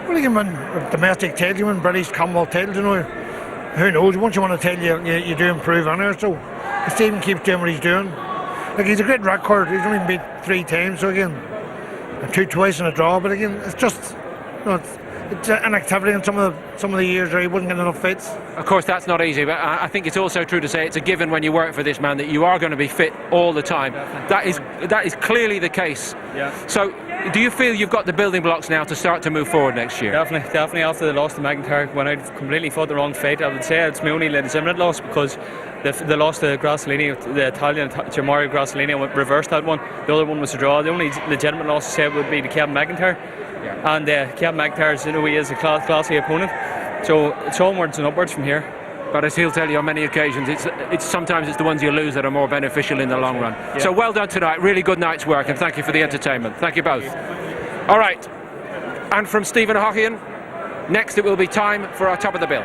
Well, he can win domestic titles, you win British Commonwealth titles, you know. Who knows? Once you want a title, you do improve on it. So if Stephen keeps doing what he's doing, like, he's a great record. He's only been beat 3 times, so again, 2 twice in a draw. But again, it's just, you know, it's an activity in some of the years where he wouldn't get enough fights. Of course, that's not easy, but I think it's also true to say it's a given when you work for this man that you are going to be fit all the time. That is clearly the case. Yeah. So, do you feel you've got the building blocks now to start to move forward next year? Definitely. After the loss to McIntyre, when I completely fought the wrong fight, I would say it's my only legitimate loss, because the loss to Grassolini, the Italian Jamari Grassolini, I reversed that one. The other one was a draw. The only legitimate loss to say would be to Kevin McIntyre. Yeah. And Kevin McIntyre, you know, he is a classy opponent. So it's onwards and upwards from here. But as he'll tell you on many occasions, it's sometimes it's the ones you lose that are more beneficial in the long run. Yeah. So well done tonight, really good night's work, and thank you for the entertainment. Thank you both. All right, and from Stephen Haughian, next it will be time for our top of the bill.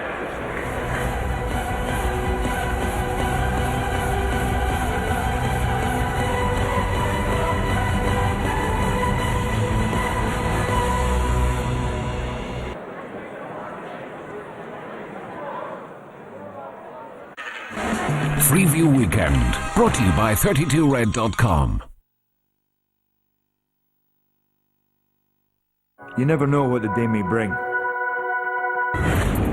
Freeview Weekend, brought to you by 32red.com. You never know what the day may bring.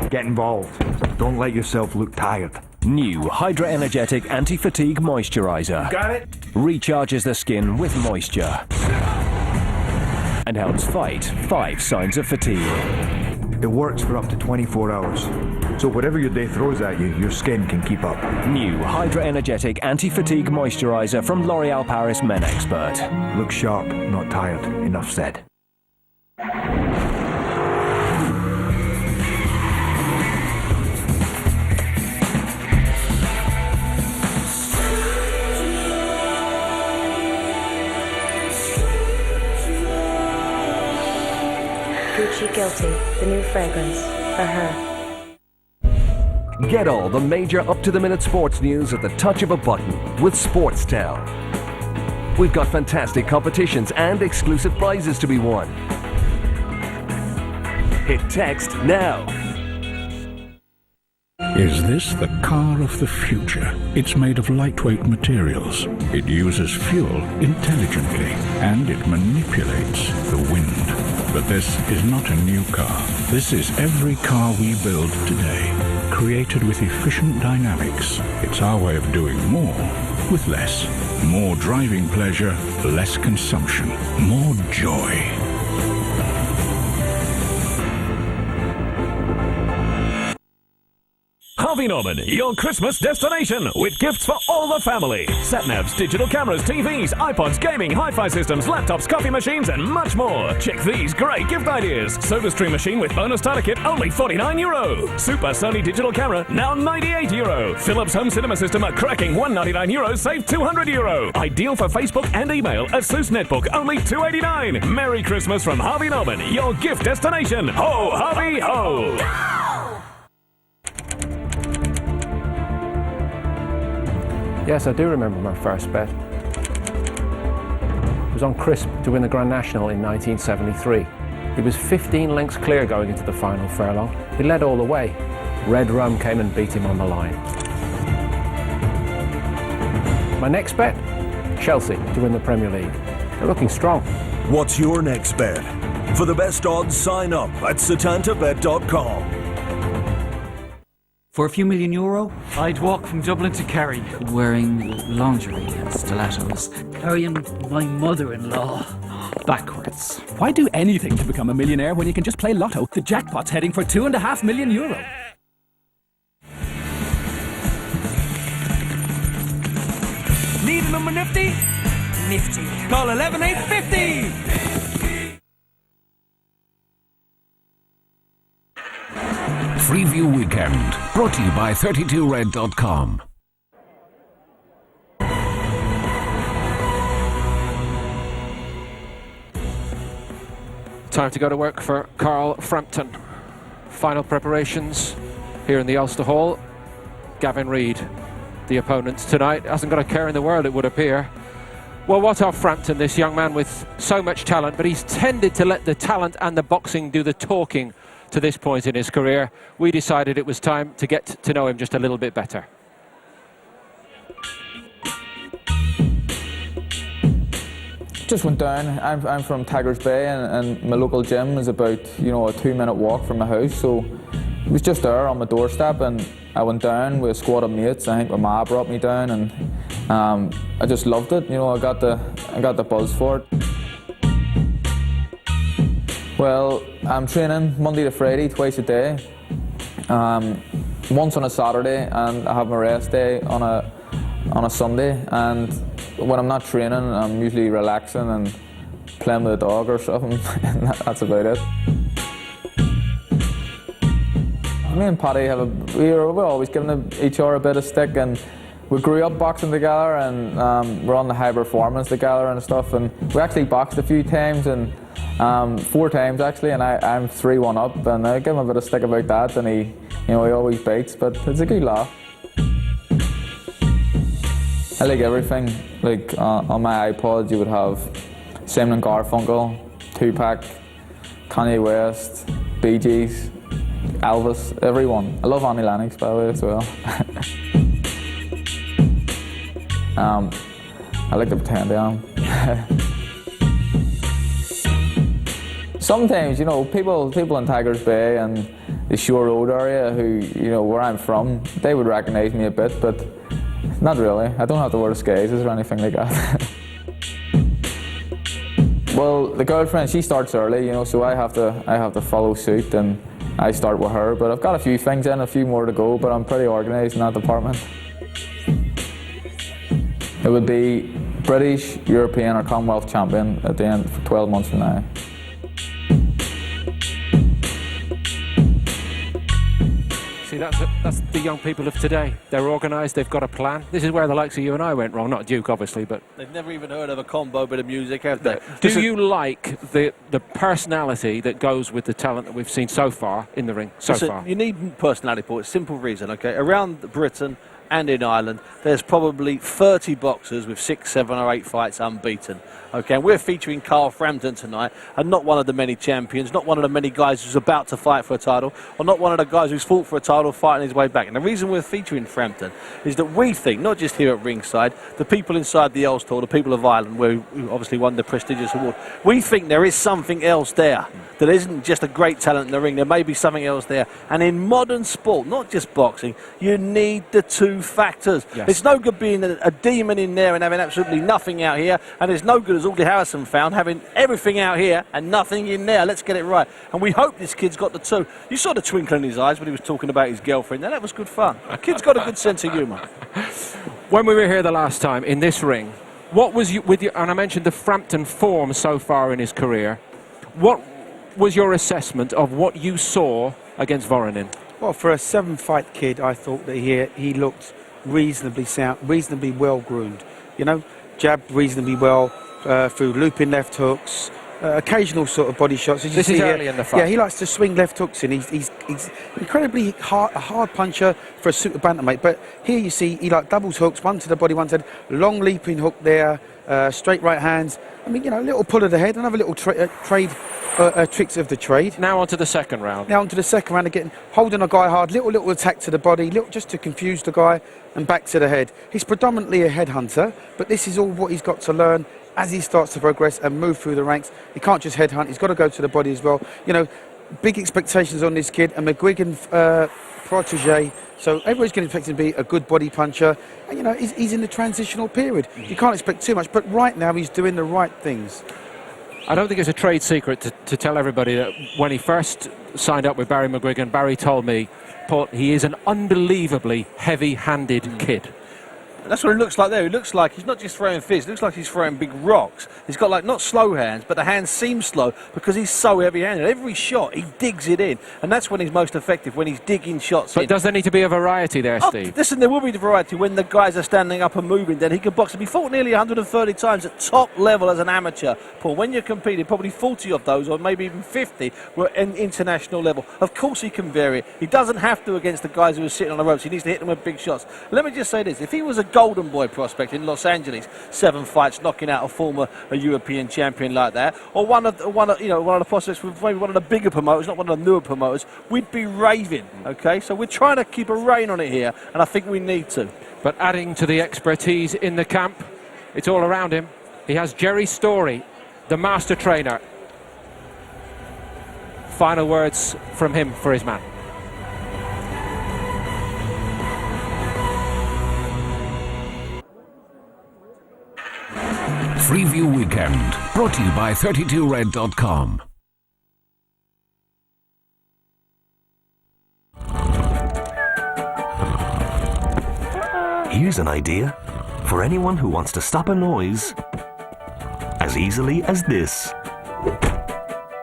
Get involved. Don't let yourself look tired. New Hydra Energetic Anti-Fatigue Moisturiser. Got it? Recharges the skin with moisture and helps fight 5 signs of fatigue. It works for up to 24 hours. So whatever your day throws at you, your skin can keep up. New Hydra Energetic Anti-Fatigue Moisturiser from L'Oréal Paris Men Expert. Look sharp, not tired. Enough said. Gucci Guilty, the new fragrance for her. Get all the major up-to-the-minute sports news at the touch of a button with Sportstel. We've got fantastic competitions and exclusive prizes to be won. Hit text now. Is this the car of the future? It's made of lightweight materials. It uses fuel intelligently, and it manipulates the wind. But this is not a new car. This is every car we build today, created with efficient dynamics. It's our way of doing more with less. More driving pleasure, less consumption, more joy. Harvey Norman, your Christmas destination, with gifts for all the family. Sat-navs, digital cameras, TVs, iPods, gaming, hi-fi systems, laptops, coffee machines, and much more. Check these great gift ideas. SodaStream machine with bonus starter kit, only €49. Super Sony digital camera, now €98. Philips home cinema system, a cracking €199, save €200. Ideal for Facebook and email. Asus netbook, only $289. Merry Christmas from Harvey Norman, your gift destination. Ho, Harvey, ho! Yes, I do remember my first bet. It was on Crisp to win the Grand National in 1973. He was 15 lengths clear going into the final furlong. He led all the way. Red Rum came and beat him on the line. My next bet, Chelsea to win the Premier League. They're looking strong. What's your next bet? For the best odds, sign up at satantabet.com. For a few million euro, I'd walk from Dublin to Kerry wearing lingerie and stilettos, carrying my mother-in-law backwards. Why do anything to become a millionaire when you can just play lotto? The jackpot's heading for €2.5 million. Need a number nifty? Nifty. Call 11850. Freeview Weekend, brought to you by 32red.com. Time to go to work for Carl Frampton. Final preparations here in the Ulster Hall. Gavin Reid, the opponent tonight, hasn't got a care in the world, it would appear. Well, what of Frampton, this young man with so much talent, but he's tended to let the talent and the boxing do the talking to this point in his career. We decided it was time to get to know him just a little bit better. Just went down. I'm from Tigers Bay, and my local gym is about, you know, a 2-minute walk from my house, so it was just there on my doorstep, and I went down with a squad of mates. I think my ma brought me down, and I just loved it. You know, I got the buzz for it. Well, I'm training Monday to Friday, twice a day. Once on a Saturday, and I have my rest day on a Sunday. And when I'm not training, I'm usually relaxing and playing with a dog or something. And that's about it. Me and Paddy we're always giving each other a bit of stick, and we grew up boxing together, and we're on the high performance together and stuff. And we actually boxed a few times, and 4 times actually, and I'm 3-1 up, and I give him a bit of stick about that, and he always bites, but it's a good laugh. I like everything. Like on my iPod, you would have Simon and Garfunkel, Tupac, Kanye West, Bee Gees, Elvis, everyone. I love Annie Lennox, by the way, as well. I like to pretend I am. Sometimes, you know, people in Tigers Bay and the Shore Road area who, you know, where I'm from, they would recognise me a bit, but not really. I don't have to wear disguises or anything like that. Well, the girlfriend, she starts early, you know, so I have to follow suit, and I start with her. But I've got a few things in, a few more to go, but I'm pretty organised in that department. It would be British, European or Commonwealth champion at the end for 12 months from now. See, that's the young people of today. They're organised, they've got a plan. This is where the likes of you and I went wrong, not Duke obviously, but... They've never even heard of a combo bit of music, have they? Do you like the personality that goes with the talent that we've seen so far in the ring, far? You need personality for it. Simple reason, okay? Around Britain and in Ireland, there's probably 30 boxers with 6, 7 or 8 fights unbeaten. Okay, and we're featuring Carl Frampton tonight, and not one of the many champions, not one of the many guys who's about to fight for a title, or not one of the guys who's fought for a title fighting his way back. And the reason we're featuring Frampton is that we think, not just here at ringside, the people inside the Ulster, the people of Ireland, who obviously won the prestigious award, we think there is something else there. That isn't just a great talent in the ring, there may be something else there. And in modern sport, not just boxing, you need the 2 factors. Yes. It's no good being a demon in there and having absolutely nothing out here, and it's no good, as Aldi Harrison found, having everything out here and nothing in there. Let's get it right. And we hope this kid's got the 2. You saw the twinkle in his eyes when he was talking about his girlfriend. Now, that was good fun. The kid's got a good sense of humour. When we were here the last time in this ring, what was you, and I mentioned the Frampton form so far in his career, what was your assessment of what you saw against Voronin? Well, for a 7-fight kid, I thought that he looked reasonably sound, reasonably well groomed. You know, jabbed reasonably well through looping left hooks, occasional sort of body shots. This is early in the fight. Yeah, he likes to swing left hooks in. He's He's incredibly a hard puncher for a super bantamweight. But here you see he like doubles hooks, one to the body, one to the long leaping hook there, straight right hands. I mean, you know, a little pull of the head, another little tricks of the trade. Now onto the second round. Now onto the second round again, holding a guy hard, little attack to the body, just to confuse the guy, and back to the head. He's predominantly a headhunter, but this is all what he's got to learn as he starts to progress and move through the ranks. He can't just headhunt, he's got to go to the body as well. You know, big expectations on this kid, a McGuigan protege, so everybody's going to expect him to be a good body puncher. And, you know, he's in the transitional period. You can't expect too much, but right now he's doing the right things. I don't think it's a trade secret to tell everybody that when he first signed up with Barry McGuigan, Barry told me, Paul, he is an unbelievably heavy-handed kid. That's what it looks like there. It looks like he's not just throwing fists, it looks like he's throwing big rocks. He's got, like, not slow hands, but the hands seem slow because he's so heavy-handed. Every shot, he digs it in, and that's when he's most effective, when he's digging shots in. But does there need to be a variety there, Steve? Listen, there will be the variety when the guys are standing up and moving, then he can box. And he fought nearly 130 times at top level as an amateur. Paul, when you're competing, probably 40 of those, or maybe even 50, were in international level. Of course he can vary. He doesn't have to against the guys who are sitting on the ropes. He needs to hit them with big shots. Let me just say this. If he was a golden boy prospect in Los Angeles, 7 fights, knocking out a European champion like that, or one of the prospects with maybe one of the bigger promoters, not one of the newer promoters, we'd be raving. Okay, so we're trying to keep a rein on it here, and I think we need to. But adding to the expertise in the camp, it's all around him. He has Jerry Story, the master trainer. Final words from him for his man. Freeview Weekend, brought to you by 32red.com. Here's an idea for anyone who wants to stop a noise as easily as this.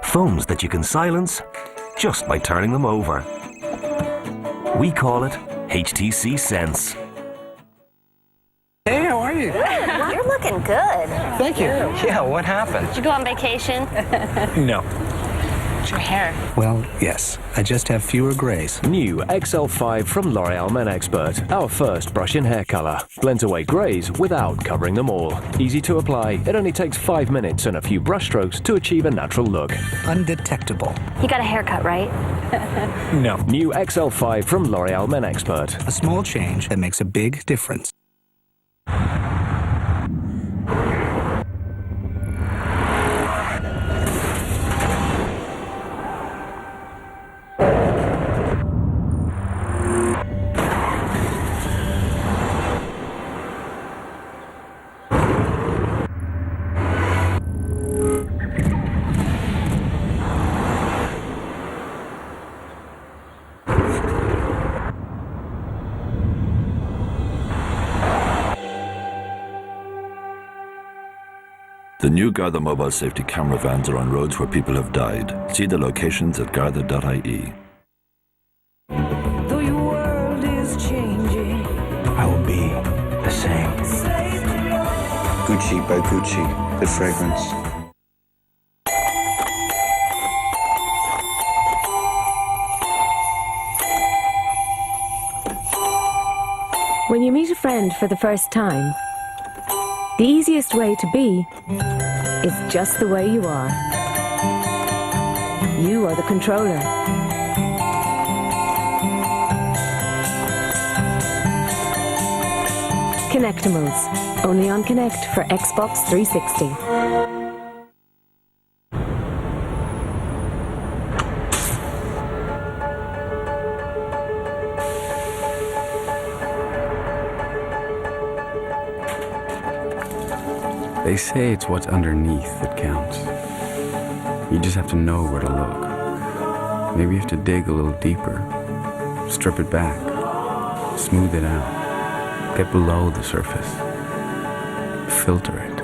Phones that you can silence just by turning them over. We call it HTC Sense. Hey, how are you? You're looking good. Thank you. Yeah, what happened? Did you go on vacation? No. It's your hair. Well, yes. I just have fewer grays. New XL5 from L'Oreal Men Expert. Our first brush-in hair colour. Blends away greys without covering them all. Easy to apply. It only takes 5 minutes and a few brush strokes to achieve a natural look. Undetectable. You got a haircut, right? No. New XL5 from L'Oreal Men Expert. A small change that makes a big difference. The new Garda mobile safety camera vans are on roads where people have died. See the locations at garda.ie. Though your world is changing, I will be the same. Gucci by Gucci, the fragrance. When you meet a friend for the first time, the easiest way to be is just the way you are. You are the controller. Connectimals, only on Connect for Xbox 360. They say it's what's underneath that counts. You just have to know where to look. Maybe you have to dig a little deeper, strip it back, smooth it out, get below the surface, filter it.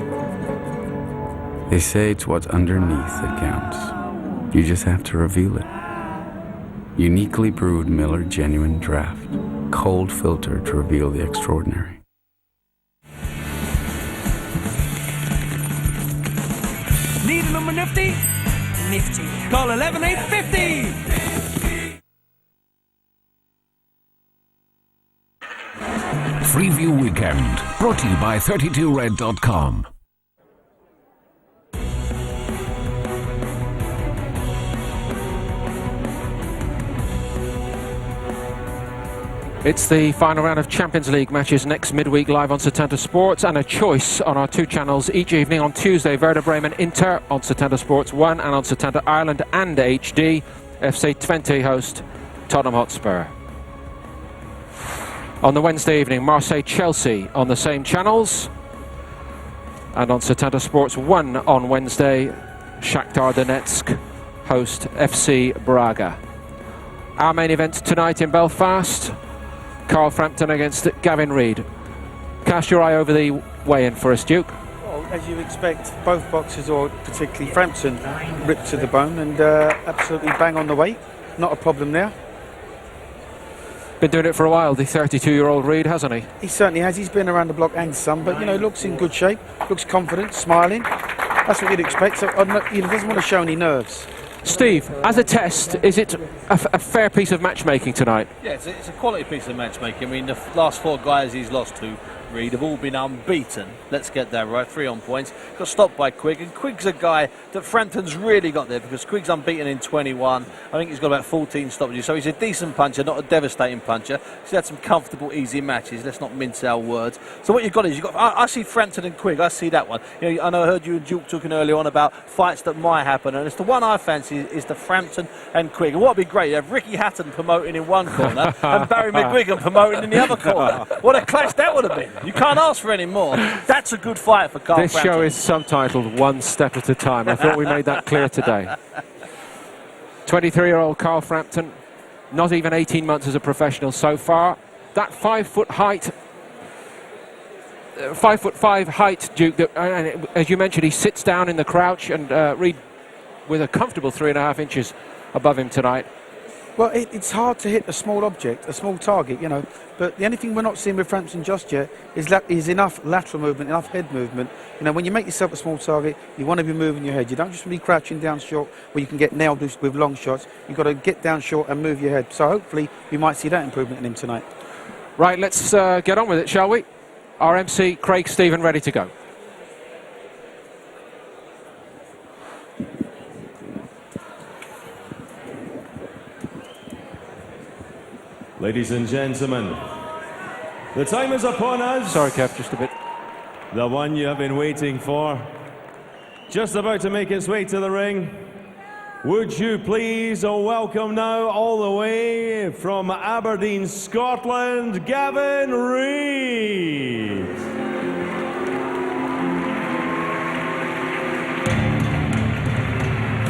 They say it's what's underneath that counts. You just have to reveal it. Uniquely brewed Miller Genuine Draft, cold filter to reveal the extraordinary. need a number nifty? Nifty. Call 11850. Freeview Weekend, brought to you by 32red.com. It's the final round of Champions League matches next midweek live on Setanta Sports, and a choice on our two channels each evening. On Tuesday, Werder Bremen Inter on Setanta Sports 1, and on Setanta Ireland and HD, FC Twente host Tottenham Hotspur. On the Wednesday evening, Marseille Chelsea on the same channels, and on Setanta Sports 1 on Wednesday, Shakhtar Donetsk host FC Braga. Our main event tonight in Belfast, Carl Frampton against Gavin Reid. Cast your eye over the weigh-in for us, Duke. Well, as you expect, both boxers, or particularly Frampton, ripped to the bone and absolutely bang on the weight. Not a problem there. Been doing it for a while, the 32-year-old Reid, hasn't he? He certainly has. He's been around the block and some, but, you know, looks in good shape, looks confident, smiling. That's what you'd expect. So, he doesn't want to show any nerves. Steve, as a test, is it a fair piece of matchmaking tonight? Yeah, it's a quality piece of matchmaking. I mean, the last 4 guys he's lost to, Reid, have all been unbeaten. Let's get that right. 3 on points. Got stopped by Quigg, and Quigg's a guy that Frampton's really got there, because Quigg's unbeaten in 21. I think he's got about 14 stoppages, so he's a decent puncher, not a devastating puncher. He's had some comfortable, easy matches. Let's not mince our words. So what you've got is, I see Frampton and Quigg. I see that one. You know, I know I heard you and Duke talking earlier on about fights that might happen, and it's the one I fancy is the Frampton and Quigg. And what would be great, you have Ricky Hatton promoting in one corner and Barry McGuigan promoting in the other corner. What a clash that would have been. You can't ask for any more. That's a good fight for Carl Frampton. This show is subtitled One Step at a Time. I thought we made that clear today. 23-year-old Carl Frampton, not even 18 months as a professional so far. That 5-foot height, 5'5" height, Duke, and as you mentioned, he sits down in the crouch, and Reid with a comfortable 3.5 inches above him tonight. Well, it's hard to hit a small object, a small target, you know, but the only thing we're not seeing with Frampton just yet is enough lateral movement, enough head movement. You know, when you make yourself a small target, you want to be moving your head. You don't just be crouching down short where you can get nailed with long shots. You've got to get down short and move your head. So hopefully you might see that improvement in him tonight. Right, let's get on with it, shall we? Our MC, Craig Stephen, ready to go. Ladies and gentlemen, the time is upon us. Sorry, Kev, just a bit. The one you have been waiting for. Just about to make its way to the ring. Would you please welcome now, all the way from Aberdeen, Scotland, Gavin Reid.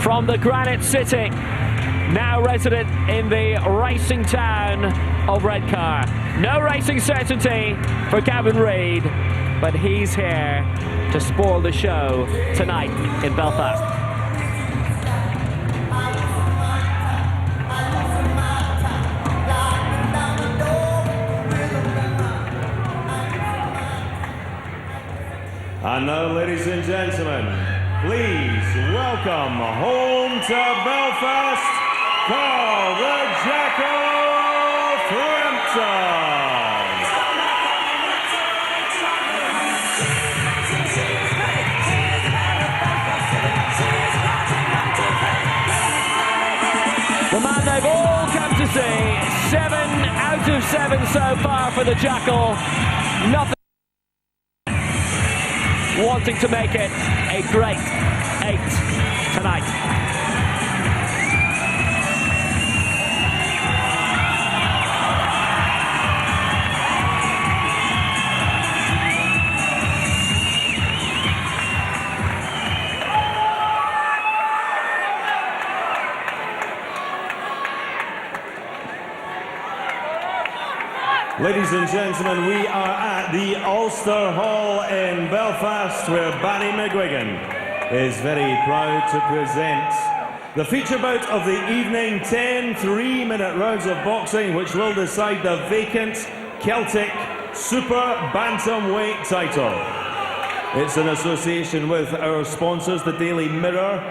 From the Granite City, now resident in the racing town of Redcar. No racing certainty for Gavin Reid, but he's here to spoil the show tonight in Belfast. And now, ladies and gentlemen, please welcome home to Belfast, Carl the Jackal Frampton. The man they've all come to see. 7 out of 7 so far for the Jackal. Nothing. Wanting to make it a great 8 tonight. Ladies and gentlemen, we are at the Ulster Hall in Belfast, where Barry McGuigan is very proud to present the feature bout of the evening. 10 3-minute rounds of boxing, which will decide the vacant Celtic super-bantamweight title. It's in association with our sponsors, the Daily Mirror,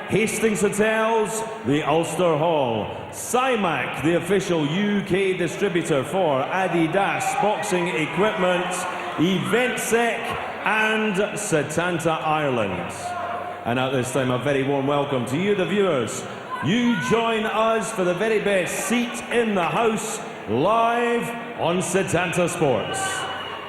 Hastings Hotels, the Ulster Hall, CIMAC, the official UK distributor for Adidas boxing equipment, EventSec, and Setanta Ireland. And at this time, a very warm welcome to you, the viewers. You join us for the very best seat in the house, live on Setanta Sports.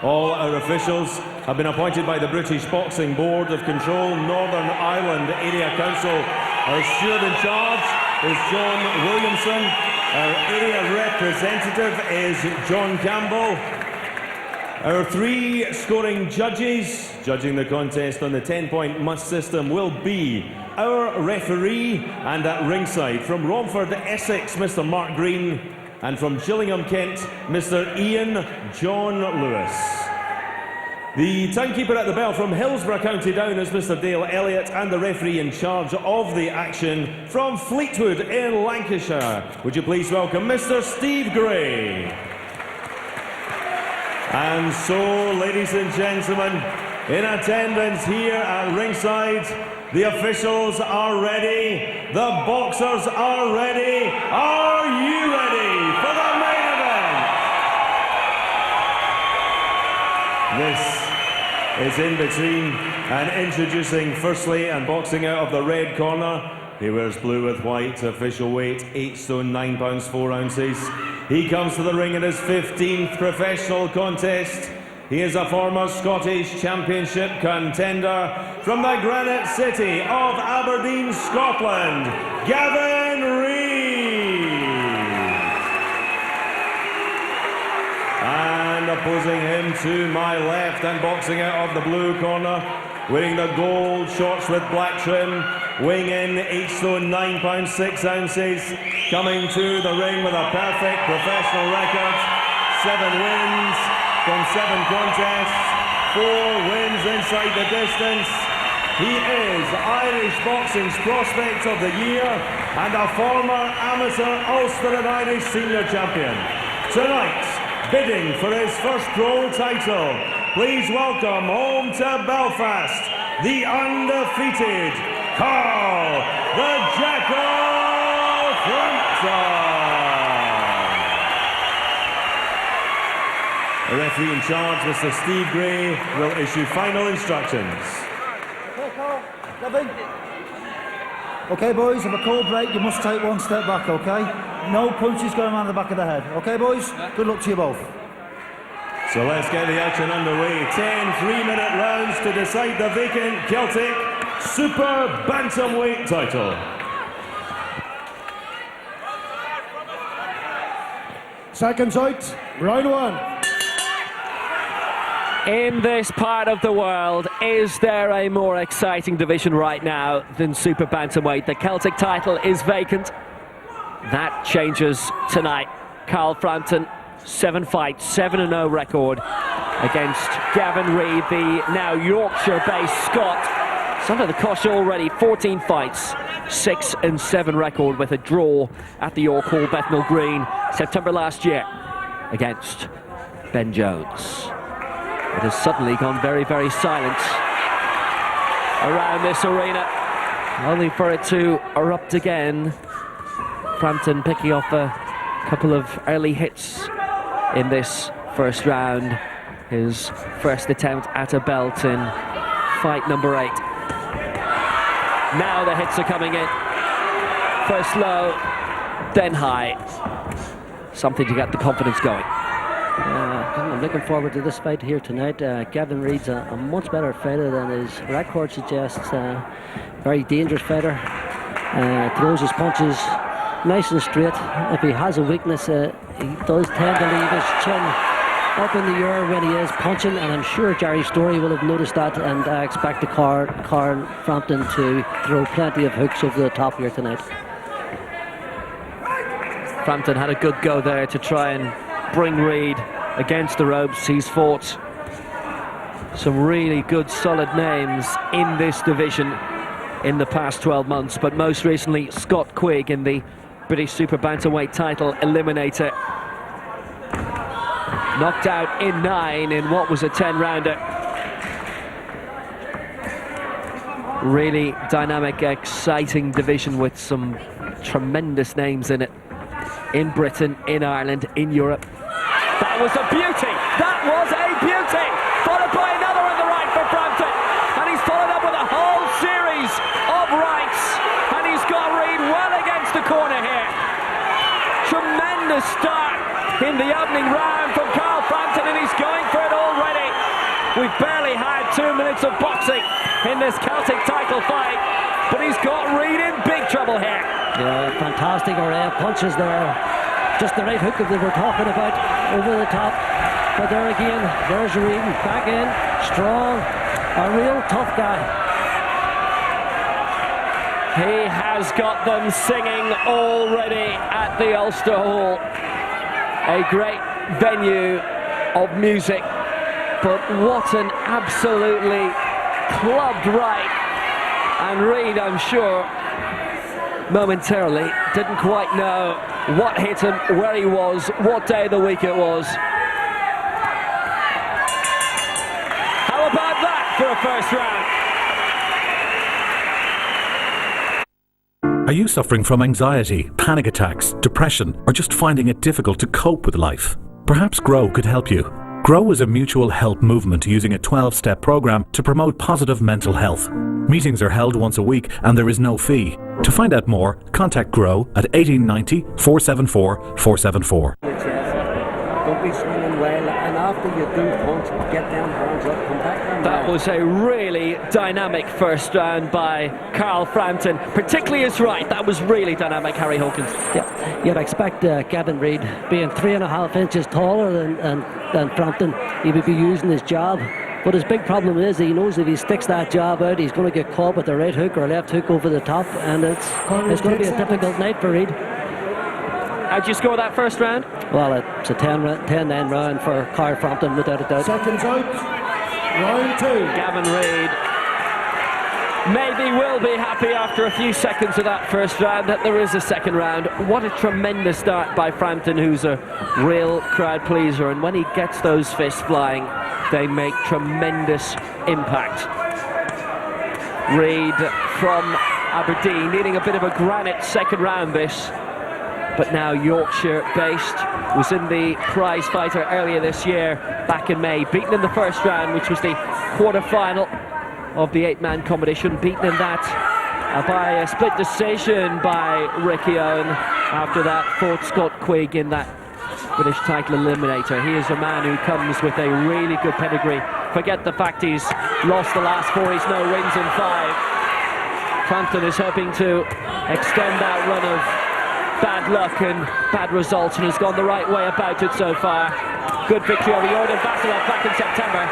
All our officials have been appointed by the British Boxing Board of Control, Northern Ireland Area Council. Our steward in charge is John Williamson. Our area representative is John Campbell. Our 3 scoring judges, judging the contest on the 10-point must system, will be our referee, and at ringside from Romford, Essex, Mr. Mark Green, and from Gillingham, Kent, Mr. Ian John Lewis. The timekeeper at the bell from Hillsborough, County Down, is Mr. Dale Elliott, and the referee in charge of the action from Fleetwood in Lancashire. Would you please welcome Mr. Steve Gray? And so, ladies and gentlemen, in attendance here at ringside, the officials are ready, the boxers are ready. Are you ready for the main event? This is In Between, and introducing firstly and boxing out of the red corner. He wears blue with white, official weight 8 stone 9 pounds 4 ounces. He comes to the ring in his 15th professional contest. He is a former Scottish Championship contender from the Granite City of Aberdeen, Scotland, Gavin Reid. And opposing him to my left and boxing out of the blue corner, wearing the gold shorts with black trim, weighing in 8 stone 9 pounds 6 ounces, coming to the ring with a perfect professional record, 7 wins from 7 contests, 4 wins inside the distance. He is Irish boxing's prospect of the year and a former amateur Ulster and Irish senior champion. Tonight, bidding for his first pro title, please welcome home to Belfast, the undefeated Carl the Jackal Frampton. The referee in charge, Mr. Steve Gray, will issue final instructions. Okay, Carl. Gavin. Okay, boys, if a cold break, you must take 1 step back, okay? No punches going around the back of the head. Okay, boys? Good luck to you both. So let's get the action underway. 10 3-minute rounds to decide the vacant Celtic super-bantamweight title. Seconds out, round 1. In this part of the world, is there a more exciting division right now than super bantamweight? The Celtic title is vacant. That changes tonight. Carl Frampton, 7 fights, 7-0 record against Gavin Reid, the now Yorkshire-based Scot. It's under the cosh already, 14 fights, 6-7 record with a draw at the York Hall, Bethnal Green, September last year against Ben Jones. It has suddenly gone very, very silent around this arena, only for it to erupt again. Frampton picking off a couple of early hits in this first round. His first attempt at a belt in fight number 8. Now the hits are coming in. First low, then high. Something to get the confidence going. I'm looking forward to this fight here tonight. Gavin Reid's a much better fighter than his record suggests. Very dangerous fighter. Throws his punches nice and straight. If he has a weakness, he does tend to leave his chin up in the air when he is punching, and I'm sure Jerry Story will have noticed that, and I expect the Carl Frampton to throw plenty of hooks over the top here tonight. Frampton had a good go there to try and bring Reid against the ropes. He's fought some really good solid names in this division in the past 12 months, but most recently Scott Quigg in the British super bantamweight title eliminator. Knocked out in 9 in what was a 10-rounder. Really dynamic, exciting division with some tremendous names in it. In Britain, in Ireland, in Europe. That was a beauty! That was a beauty! Followed by another on the right for Frampton. And he's followed up with a whole series of rights. And he's got Reid well against the corner here. Tremendous start in the opening round from Carl Frampton, and he's going for it already. We've barely had 2 minutes of boxing in this Celtic title fight, but he's got Reid in big trouble here. Yeah, fantastic array of punches there. Just the right hook that we were talking about, over the top. But there again, there's Reid, back in, strong, a real tough guy. He has got them singing already at the Ulster Hall. A great venue of music, but what an absolutely clubbed right. And Reid, I'm sure, momentarily didn't quite know what hit him, where he was, what day of the week it was. How about that for a first round? Are you suffering from anxiety, panic attacks, depression, or just finding it difficult to cope with life? Perhaps GROW could help you. GROW is a mutual help movement using a 12-step program to promote positive mental health. Meetings are held once a week and there is no fee. To find out more, contact GROW at 1890 474 474. Don't be swinging well, and after you do punch, get them hands up, come back down. That was a really dynamic first round by Carl Frampton, particularly his right. That was really dynamic, Harry Hawkins. Yeah, you'd expect Gavin Reid, being 3.5 inches taller than Frampton, he would be using his jab. But his big problem is he knows if he sticks that jab out, he's going to get caught with a right hook or left hook over the top, and it's going to be a difficult night for Reid. How'd you score that first round? Well, it's a 10-9 round for Carl Frampton, without a doubt. Seconds out. Round 2. Gavin Reid maybe will be happy after a few seconds of that first round that there is a second round. What a tremendous start by Frampton, who's a real crowd pleaser, and when he gets those fists flying, they make tremendous impact. Reid from Aberdeen, needing a bit of a granite second round this, but now Yorkshire based, was in the prize fighter earlier this year, back in May, beaten in the first round, which was the quarter-final of the 8-man competition, beaten in that by a split decision by Ricky Owen. After that, fought Scott Quigg in that British title eliminator. He is a man who comes with a really good pedigree. Forget the fact he's lost the last 4, he's no wins in 5. Frampton is hoping to extend that run of bad luck and bad results, and has gone the right way about it so far. Good victory over Jordan Vasilov back in September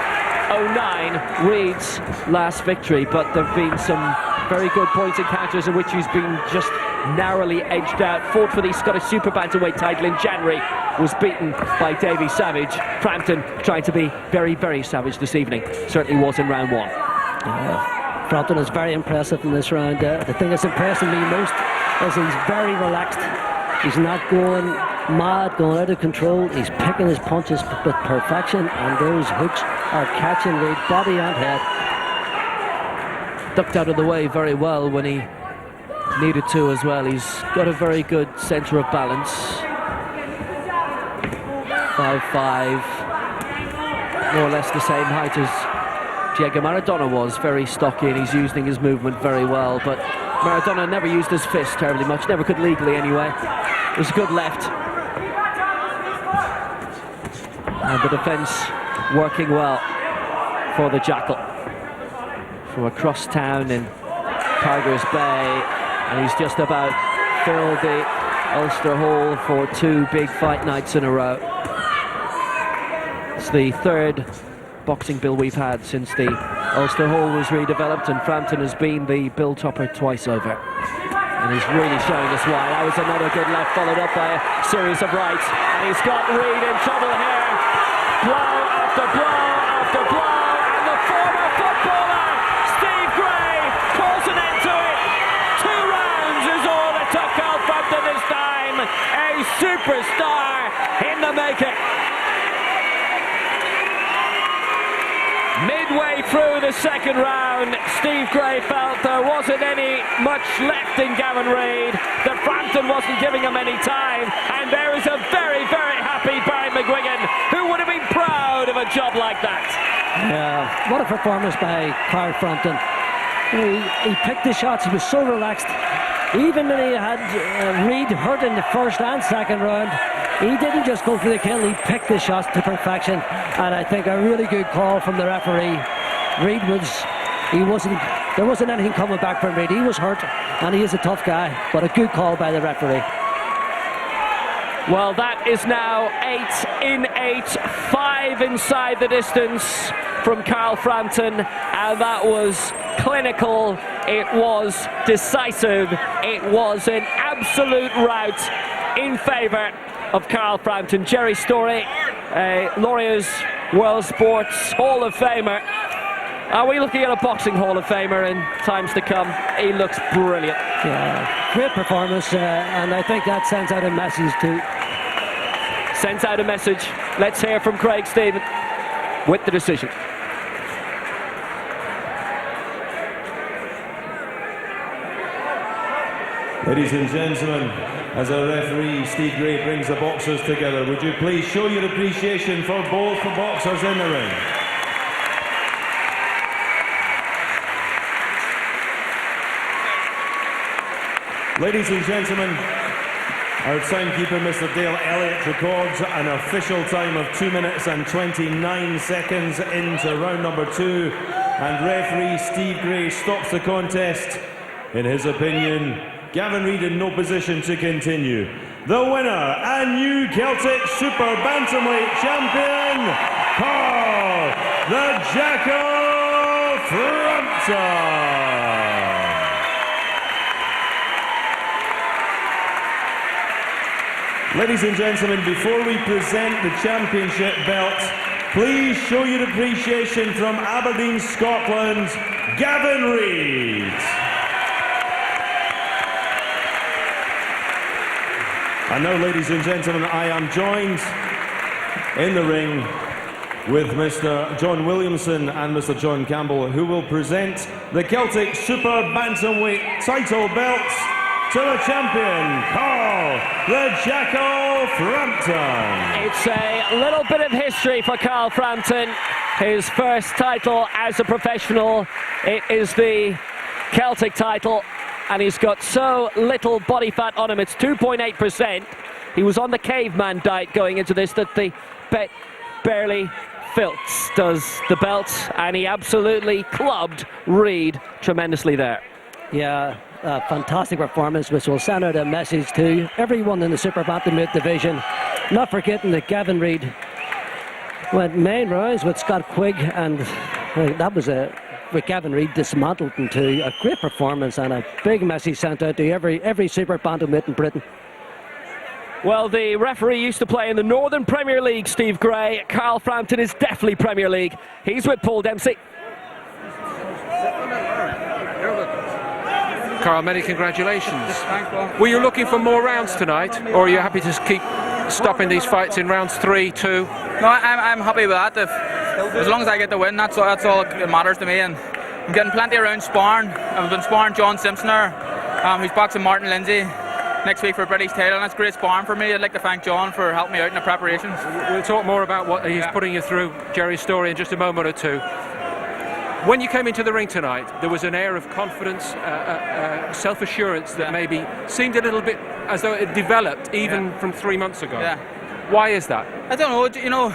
09, Reid's last victory, but there have been some very good points encounters in which he's been just narrowly edged out. Fought for the Scottish super-bantamweight title in January, was beaten by Davy Savage. Frampton trying to be very, very savage this evening. Certainly was in round 1. Frampton is very impressive in this round. The thing that's impressing me most is he's very relaxed. He's not going mad, going out of control. He's picking his punches with perfection, and those hooks are catching Reid body and head. Ducked out of the way very well when he needed to as well. He's got a very good centre of balance. 5'5", more or less the same height as Diego Maradona was. Very stocky, and he's using his movement very well, but Maradona never used his fist terribly much, never could legally anyway. It was a good left. And the defence working well for the Jackal. From across town in Tigers Bay, and he's just about filled the Ulster Hall for 2 big fight nights in a row. It's the 3rd boxing bill we've had since the Ulster Hall was redeveloped, and Frampton has been the bill topper twice over. And he's really showing us why. That was another good left, followed up by a series of rights, and he's got Reid in trouble here. Blow after blow after blow, and the former footballer Steve Gray calls an end to it. 2 rounds is all it took Carl Frampton this time. A superstar in the making. Midway through the second round, Steve Gray felt there wasn't much left in Gavin Reid, that Frampton wasn't giving him any time, and there is a very, very happy Barry McGuigan, who would have been proud of a job like that. Yeah, what a performance by Carl Frampton. He picked the shots, he was so relaxed. Even when he had Reid hurt in the first and second round, he didn't just go for the kill, he picked the shots to perfection. And I think a really good call from the referee. There wasn't anything coming back from Reid. He was hurt, and he is a tough guy, but a good call by the referee. Well, that is now 8 in 8, 5 inside the distance from Carl Frampton, and that was clinical, it was decisive, it was an absolute rout in favour of Carl Frampton. Jerry Story, Lauriers World Sports Hall of Famer. Are we looking at a boxing Hall of Famer in times to come? He looks brilliant. Yeah, great performance, and I think that sends out a message too. Sends out a message. Let's hear from Craig Stephen with the decision. Ladies and gentlemen, as our referee Steve Gray brings the boxers together, would you please show your appreciation for both the boxers in the ring? Ladies and gentlemen, our timekeeper Mr. Dale Elliott records an official time of 2 minutes and 29 seconds into round number 2, and referee Steve Gray stops the contest. In his opinion, Gavin Reid in no position to continue. The winner and new Celtic super-bantamweight champion, Carl the Jackal Frampton. Ladies and gentlemen, before we present the championship belt, please show your appreciation from Aberdeen, Scotland, Gavin Reid. And now, ladies and gentlemen, I am joined in the ring with Mr. John Williamson and Mr. John Campbell, who will present the Celtic Super Bantamweight title belts to the champion, Carl the Jackal Frampton. It's a little bit of history for Carl Frampton. His first title as a professional, it is the Celtic title, and he's got so little body fat on him, it's 2.8%. He was on the caveman diet going into this that the bet barely filts does the belt, and he absolutely clubbed Reid tremendously there. Yeah, a fantastic performance, which will send out a message to everyone in the super bantamweight division. Not forgetting that Gavin Reid went main rounds with Scott Quigg, and that was with Gavin Reid dismantled into a great performance and a big message sent out to every super bantamweight in Britain. Well, the referee used to play in the Northern Premier League, Steve Gray. Carl Frampton is definitely Premier League. He's with Paul Dempsey. Carl, many congratulations. Were you looking for more rounds tonight, or are you happy to keep stopping these fights in rounds 3, 2? No, I'm happy with that. As long as I get the win, that's all that matters to me. And I'm getting plenty of rounds sparring. I've been sparring John Simpsoner, who's boxing Martin Lindsay next week for a British title, and that's great sparring for me. I'd like to thank John for helping me out in the preparations. We'll talk more about what he's putting you through, Jerry's story, in just a moment or two. When you came into the ring tonight, there was an air of confidence, self-assurance that maybe seemed a little bit as though it developed even from 3 months ago. Yeah. Why is that? I don't know. You know,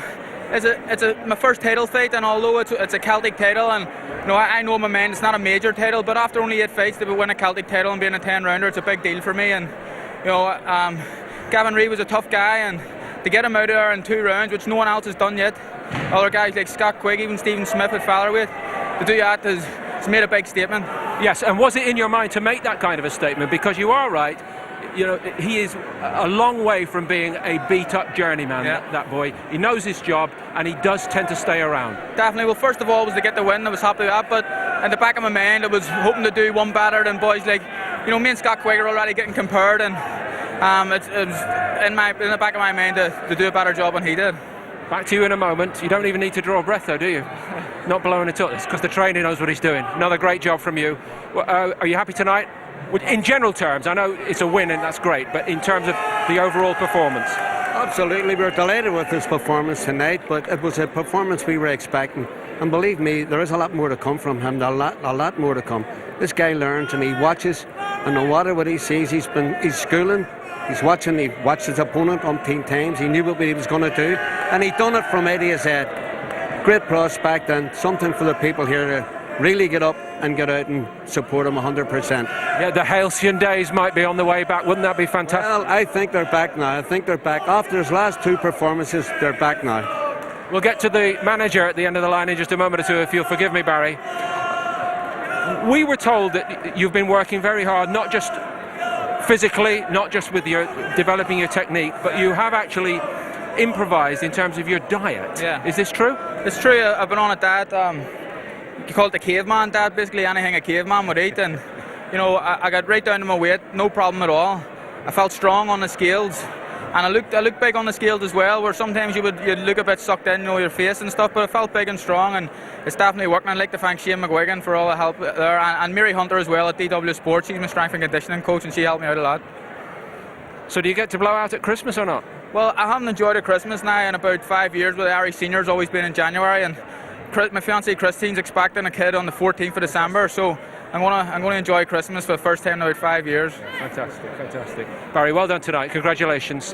it's my first title fight, and although it's a Celtic title, and you know, I know in my mind it's not a major title, but after only 8 fights to win a Celtic title and being a 10-rounder, it's a big deal for me. And you know, Gavin Reid was a tough guy, and to get him out of there in 2 rounds, which no one else has done yet, other guys like Scott Quigg, even Stephen Smith at featherweight, to do that has made a big statement. Yes, and was it in your mind to make that kind of a statement? Because you are right, you know, he is a long way from being a beat-up journeyman, that boy. He knows his job, and he does tend to stay around. Definitely. Well, first of all was to get the win. I was happy with that, but in the back of my mind, I was hoping to do one better than boys like, you know, me and Scott Quigg are already getting compared, and it was in the back of my mind to do a better job than he did. Back to you in a moment. You don't even need to draw a breath, though, do you? Not blowing it up. It's because the trainer knows what he's doing. Another great job from you. Are you happy tonight? In general terms, I know it's a win and that's great, but in terms of the overall performance? Absolutely, we're delighted with this performance tonight, but it was a performance we were expecting. And believe me, there is a lot more to come from him, a lot more to come. This guy learns and he watches, and no matter what he sees, he's schooling, he's watching, he watched his opponent umpteen times, he knew what he was going to do, and he done it from A to Z. Great prospect and something for the people here to really get up and get out and support him 100%. Yeah, the halcyon days might be on the way back. Wouldn't that be fantastic? Well, I think they're back now. I think they're back. After his last two performances, they're back now. We'll get to the manager at the end of the line in just a moment or two, if you'll forgive me, Barry. We were told that you've been working very hard, not just physically, not just with your developing your technique, but you have actually improvised in terms of your diet. Yeah. Is this true? It's true. I've been on a diet. You call it the caveman diet, basically anything a caveman would eat, and you know, I got right down to my weight, no problem at all. I felt strong on the scales, and I looked big on the scales as well, where sometimes you'd look a bit sucked in, you know, your face and stuff, but I felt big and strong, and it's definitely working. I'd like to thank Shane McGuigan for all the help there, and Mary Hunter as well at DW Sports. She's my strength and conditioning coach, and she helped me out a lot. So do you get to blow out at Christmas or not? Well, I haven't enjoyed a Christmas now in about 5 years, with Irish Seniors always been in January, and my fiancée Christine's expecting a kid on the 14th of December, so I'm gonna enjoy Christmas for the first time in about 5 years. Fantastic. Barry, well done tonight. Congratulations.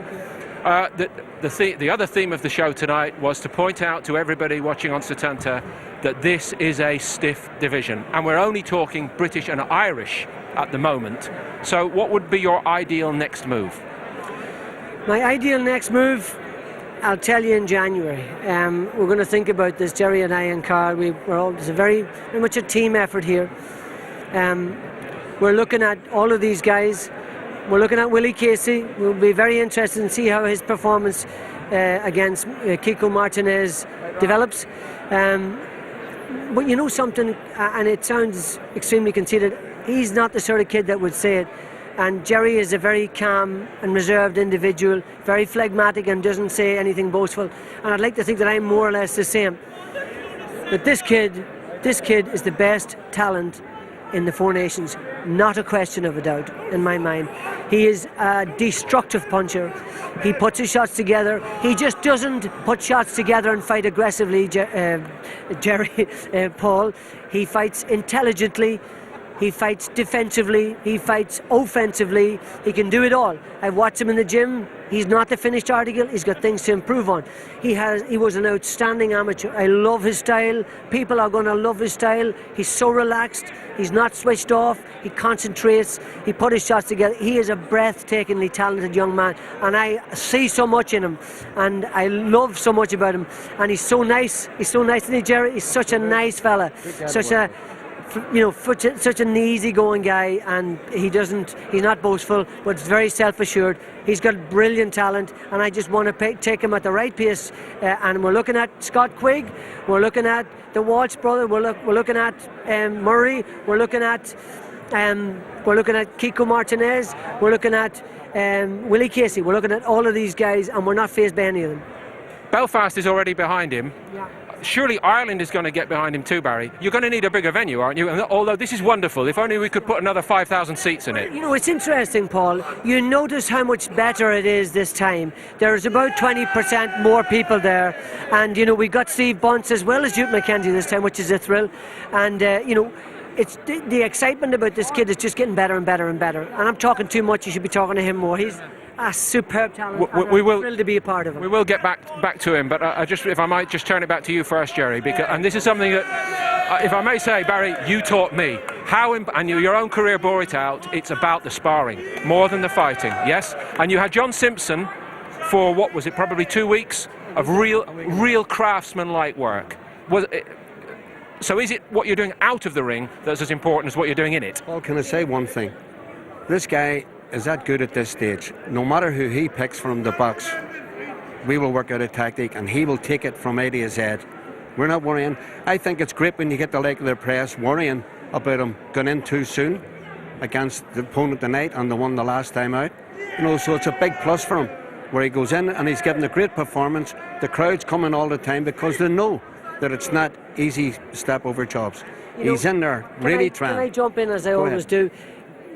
The other theme of the show tonight was to point out to everybody watching on Setanta that this is a stiff division, and we're only talking British and Irish at the moment. So what would be your ideal next move? My ideal next move, I'll tell you in January. We're going to think about this, Jerry and I and Carl. It's a very much a team effort here. We're looking at all of these guys. We're looking at Willie Casey. We'll be very interested in see how his performance against Kiko Martinez develops. But you know something, and it sounds extremely conceited, he's not the sort of kid that would say it. And Jerry is a very calm and reserved individual, very phlegmatic and doesn't say anything boastful. And I'd like to think that I'm more or less the same. But this kid is the best talent in the Four Nations, not a question of a doubt in my mind. He is a destructive puncher. He puts his shots together. He just doesn't put shots together and fight aggressively, Jerry, Paul. He fights intelligently. He fights defensively, he fights offensively, he can do it all. I've watched him in the gym, he's not the finished article, he's got things to improve on. He was an outstanding amateur. I love his style, people are going to love his style. He's so relaxed, he's not switched off, he concentrates, he put his shots together. He is a breathtakingly talented young man, and I see so much in him, and I love so much about him. And he's so nice, isn't he, Jerry? He's such a nice fella, such an easygoing guy, and he's not boastful, but very self-assured. He's got brilliant talent, and I just want to take him at the right pace. And we're looking at Scott Quigg, we're looking at the Walsh brother, we're looking at Murray, we're looking at Kiko Martinez, we're looking at Willie Casey. We're looking at all of these guys, and we're not fazed by any of them. Belfast is already behind him. Yeah. Surely Ireland is going to get behind him too, Barry. You're going to need a bigger venue, aren't you? And although this is wonderful, if only we could put another 5,000 seats in it. You know, it's interesting, Paul. You notice how much better it is this time. There's about 20% more people there. And, you know, we got Steve Bunce as well as Duke McKenzie this time, which is a thrill. And, you know, it's the excitement about this kid is just getting better and better and better. And I'm talking too much. You should be talking to him more. He's a superb talent. I'm thrilled to be a part of him. We will get back to him, but if I might just turn it back to you first, Jerry, and this is something that, if I may say, Barry, you taught me and your own career bore it out. It's about the sparring more than the fighting, yes. And you had John Simpson for what was it, probably 2 weeks of real craftsman-like work. So is it what you're doing out of the ring that's as important as what you're doing in it? Well, can I say one thing? This guy is that good at this stage. No matter who he picks from the box, we will work out a tactic and he will take it from A to Z. We're not worrying. I think it's great when you get the leg of the press worrying about him going in too soon against the opponent tonight and the one the last time out. You know, so it's a big plus for him where he goes in and he's giving a great performance. The crowd's coming all the time because they know that it's not easy step over jobs. You He's know, in there, can really I trying. jump in as I Go always ahead. do?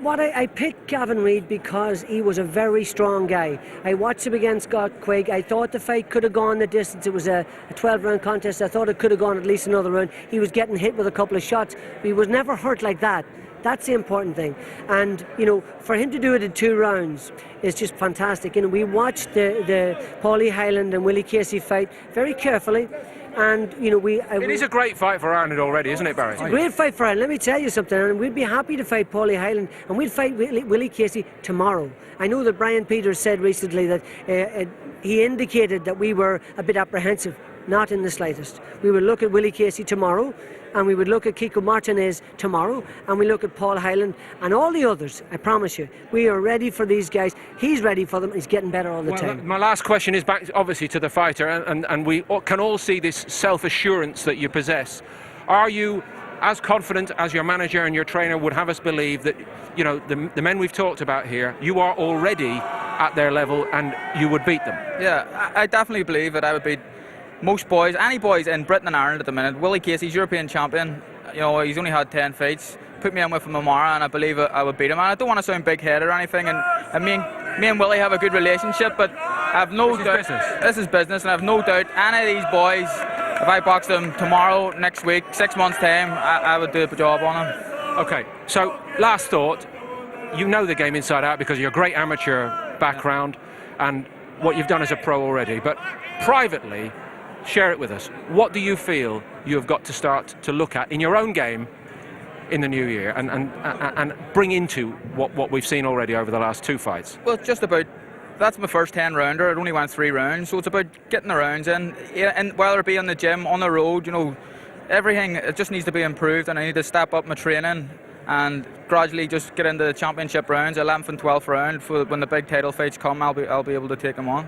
I picked Gavin Reid because he was a very strong guy. I watched him against Scott Quigg. I thought the fight could have gone the distance. It was a 12-round contest. I thought it could have gone at least another round. He was getting hit with a couple of shots. But he was never hurt like that. That's the important thing. And, you know, for him to do it in 2 rounds is just fantastic. You know, we watched the Paulie Hyland and Willie Casey fight very carefully. And, you know, It is a great fight for Ireland already, isn't it, Barry? It's a great fight for Ireland. Let me tell you something, and we'd be happy to fight Paulie Hyland, and we'd fight Willie Casey tomorrow. I know that Brian Peters said recently that he indicated that we were a bit apprehensive. Not in the slightest. We would look at Willie Casey tomorrow, and we would look at Kiko Martinez tomorrow, and we look at Paul Hyland and all the others. I promise you, we are ready for these guys. He's ready for them. He's getting better all the time. My last question is back, obviously, to the fighter, and we can all see this self-assurance that you possess. Are you as confident as your manager and your trainer would have us believe that, you know, the men we've talked about here, you are already at their level and you would beat them? Yeah, I definitely believe that I would beat most boys, any boys in Britain and Ireland at the minute. Willie Casey's European champion. You know, he's only had 10 fights. Put me in with him tomorrow, and I believe I would beat him. And I don't want to sound big-headed or anything. And me and Willie have a good relationship, but I have no doubt. This is business, and I have no doubt any of these boys, if I box them tomorrow, next week, 6 months' time, I would do a job on them. Okay, so last thought. You know the game inside out because of your great amateur background and what you've done as a pro already. But privately, share it with us. What do you feel you have got to start to look at in your own game in the new year and bring into what we've seen already over the last 2 fights? Well, just about, that's my first 10-rounder. It only went 3 rounds, so it's about getting the rounds in. And whether it be on the gym, on the road, you know, everything, it just needs to be improved, and I need to step up my training and gradually just get into the championship rounds, 11th and 12th round. For when the big title fights come, I'll be able to take them on.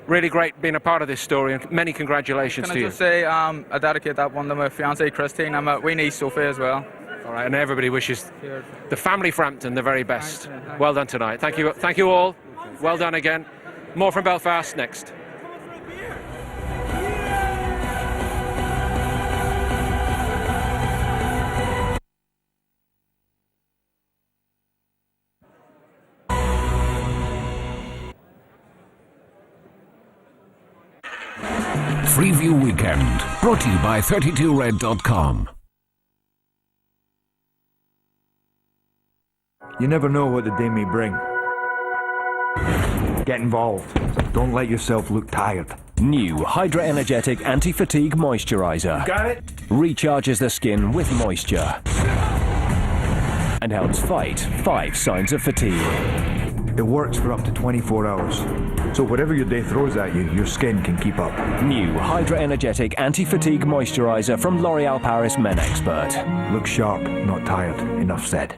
Really great being a part of this story, and many congratulations to you. Can I just say, I dedicate that one to my fiancée Christine and my wee niece Sophie as well. All right, and everybody wishes the family Frampton the very best. Well done tonight. Thank you all. Well done again. More from Belfast next. Freeview Weekend, brought to you by 32red.com. You never know what the day may bring. Get involved. Don't let yourself look tired. New Hydra Energetic Anti-Fatigue Moisturizer. Got it? Recharges the skin with moisture and helps fight 5 signs of fatigue. It works for up to 24 hours. So whatever your day throws at you, your skin can keep up. New Hydra Energetic Anti-Fatigue Moisturizer from L'Oréal Paris Men Expert. Look sharp, not tired. Enough said.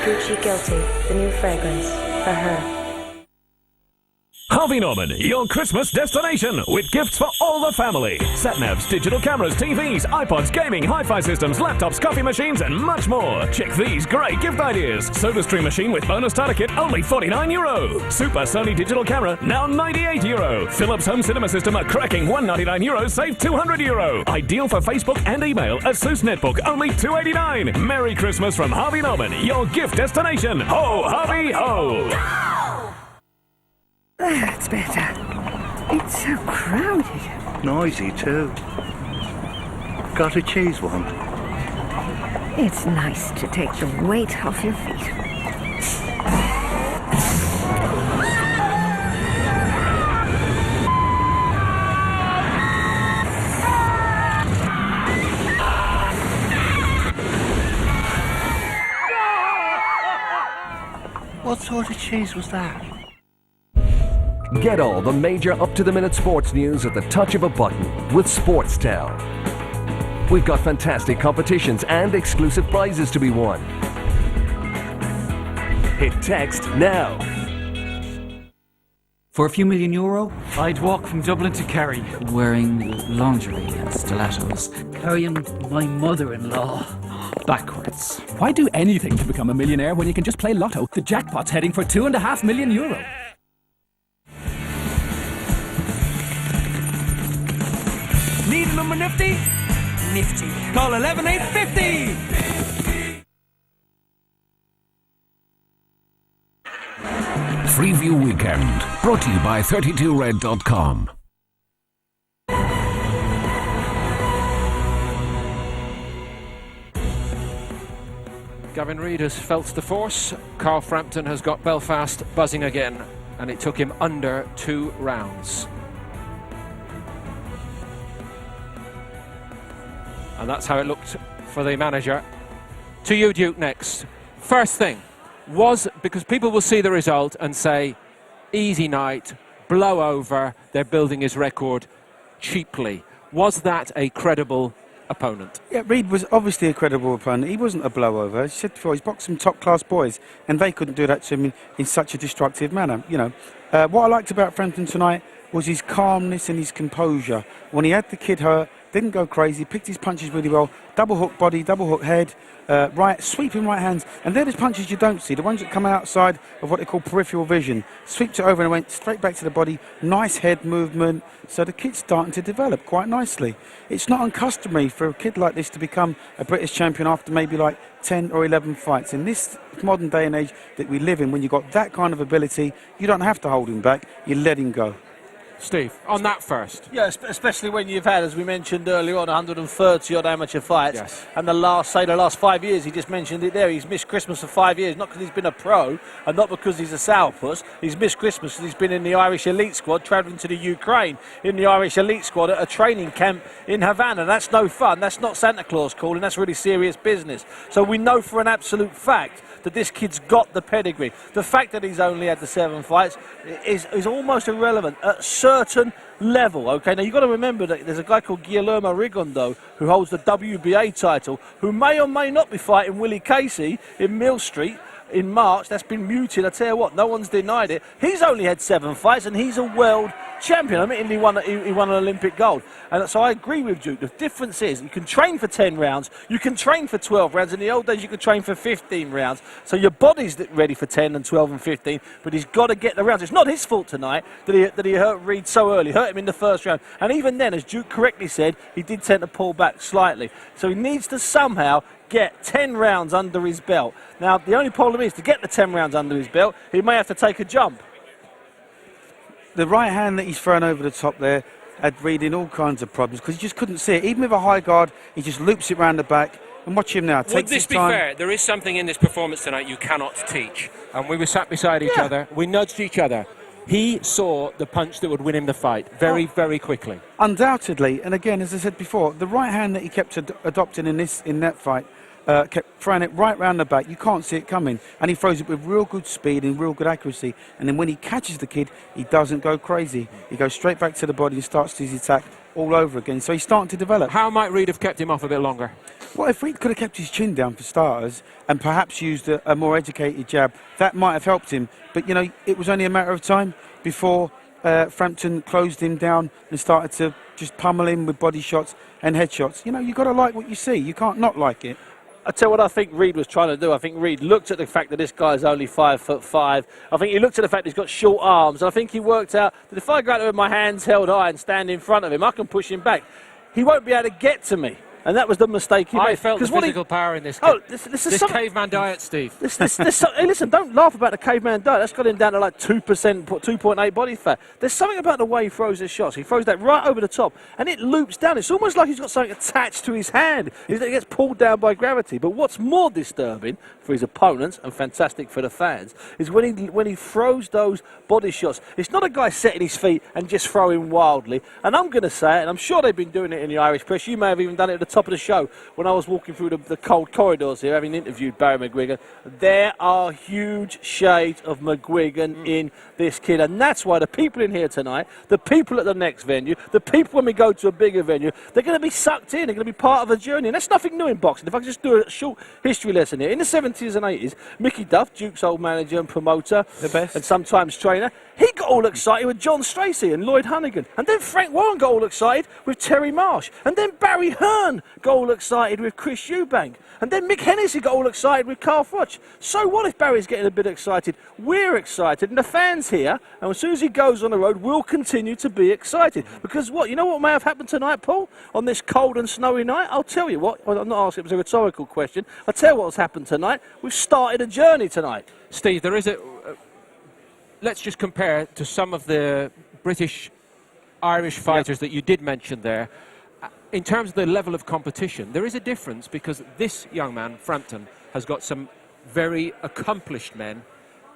Gucci Guilty, the new fragrance for her. Harvey Norman, your Christmas destination with gifts for all the family. Sat-navs, digital cameras, TVs, iPods, gaming, hi-fi systems, laptops, coffee machines and much more. Check these great gift ideas. SodaStream machine with bonus starter kit, only €49. Super Sony digital camera, now €98. Philips home cinema system, a cracking €199, save €200. Ideal for Facebook and email. Asus netbook, only $289. Merry Christmas from Harvey Norman, your gift destination. Ho, Harvey, ho! That's better. It's so crowded. Noisy too. Got a cheese one? It's nice to take the weight off your feet. What sort of cheese was that? Get all the major up-to-the-minute sports news at the touch of a button with Sportstel. We've got fantastic competitions and exclusive prizes to be won. Hit text now. For a few million euro? I'd walk from Dublin to Kerry. Wearing lingerie and stilettos. Carrying my mother-in-law. Backwards. Why do anything to become a millionaire when you can just play lotto? The jackpot's heading for €2.5 million. Need a number nifty? Nifty. Call 11850. Freeview Weekend, brought to you by 32red.com. Gavin Reid has felt the force. Carl Frampton has got Belfast buzzing again, and it took him under 2 rounds. And that's how it looked for the manager. To you, Duke, next. First thing was, because people will see the result and say, easy night, blow over, they're building his record cheaply. Was that a credible opponent? Yeah, Reid was obviously a credible opponent. He wasn't a blowover. As I said before, he's boxed some top-class boys, and they couldn't do that to him in such a destructive manner. You know, what I liked about Frampton tonight was his calmness and his composure. When he had the kid hurt, didn't go crazy, picked his punches really well, double hook body, double hook head, right, sweeping right hands, and they're the punches you don't see, the ones that come outside of what they call peripheral vision. Sweeps it over and went straight back to the body, nice head movement, so the kid's starting to develop quite nicely. It's not uncustomary for a kid like this to become a British champion after maybe like 10 or 11 fights. In this modern day and age that we live in, when you've got that kind of ability, you don't have to hold him back, you let him go. Steve, on that first. Yeah, especially when you've had, as we mentioned earlier on, 130 odd amateur fights. Yes. And the last 5 years, he just mentioned it there, he's missed Christmas for 5 years, not because he's been a pro and not because he's a sourpuss. He's missed Christmas because he's been in the Irish elite squad, travelling to the Ukraine in the Irish elite squad at a training camp in Havana. That's no fun. That's not Santa Claus calling. That's really serious business. So we know for an absolute fact that this kid's got the pedigree. The fact that he's only had the 7 fights is almost irrelevant at a certain level. Okay, now you've got to remember that there's a guy called Guillermo Rigondo who holds the WBA title, who may or may not be fighting Willie Casey in Mill Street in March. That's been muted. I tell you what, no one's denied it. He's only had 7 fights and he's a world champion. I mean, he won an Olympic gold. And so I agree with Duke. The difference is you can train for 10 rounds, you can train for 12 rounds. In the old days, you could train for 15 rounds. So your body's ready for 10 and 12 and 15, but he's got to get the rounds. It's not his fault tonight that he hurt Reid so early, hurt him in the first round. And even then, as Duke correctly said, he did tend to pull back slightly. So he needs to somehow get 10 rounds under his belt. Now, the only problem is, to get the 10 rounds under his belt, he may have to take a jump. The right hand that he's thrown over the top there had Reid in all kinds of problems because he just couldn't see it. Even with a high guard, he just loops it round the back. And watch him now. Would this be fair? There is something in this performance tonight you cannot teach. And we were sat beside each other. We nudged each other. He saw the punch that would win him the fight very, very quickly. Undoubtedly. And again, as I said before, the right hand that he kept adopting in that fight, kept throwing it right round the back. You can't see it coming. And he throws it with real good speed and real good accuracy. And then when he catches the kid, he doesn't go crazy. He goes straight back to the body and starts his attack all over again. So he's starting to develop. How might Reid have kept him off a bit longer? Well, if Reid could have kept his chin down for starters and perhaps used a more educated jab, that might have helped him. But, you know, it was only a matter of time before Frampton closed him down and started to just pummel him with body shots and headshots. You know, you've got to like what you see. You can't not like it. I tell you what I think Reid was trying to do. I think Reid looked at the fact that this guy's only 5'5". I think he looked at the fact that he's got short arms. And I think he worked out that if I go out there with my hands held high and stand in front of him, I can push him back. He won't be able to get to me. And that was the mistake he made. I felt the physical power in this. This caveman diet, Steve. Hey, listen, don't laugh about the caveman diet. That's got him down to like 2%, 2.8 body fat. There's something about the way he throws his shots. He throws that right over the top, and it loops down. It's almost like he's got something attached to his hand. It gets pulled down by gravity. But what's more disturbing for his opponents, and fantastic for the fans, is when he throws those body shots. It's not a guy setting his feet and just throwing wildly. And I'm going to say it, and I'm sure they've been doing it in the Irish press. You may have even done it at the top of the show, when I was walking through the cold corridors here, having interviewed Barry McGuigan, there are huge shades of McGuigan in this kid. And that's why the people in here tonight, the people at the next venue, the people when we go to a bigger venue, they're going to be sucked in. They're going to be part of a journey. And that's nothing new in boxing. If I can just do a short history lesson here. In the 70s and 80s, Mickey Duff, Duke's old manager and promoter, the best, and sometimes trainer, he got all excited with John Stracey and Lloyd Hunnigan. And then Frank Warren got all excited with Terry Marsh. And then Barry Hearn got all excited with Chris Eubank. And then Mick Hennessy got all excited with Carl Froch. So what if Barry's getting a bit excited? We're excited, and the fans here, and as soon as he goes on the road, will continue to be excited. Because what, you know what may have happened tonight, Paul, on this cold and snowy night? I'll tell you what, well, I'm not asking, it was a rhetorical question. I'll tell you what's happened tonight. We've started a journey tonight. Steve, there is a... let's just compare to some of the British, Irish fighters that you did mention there. In terms of the level of competition, there is a difference because this young man, Frampton, has got some very accomplished men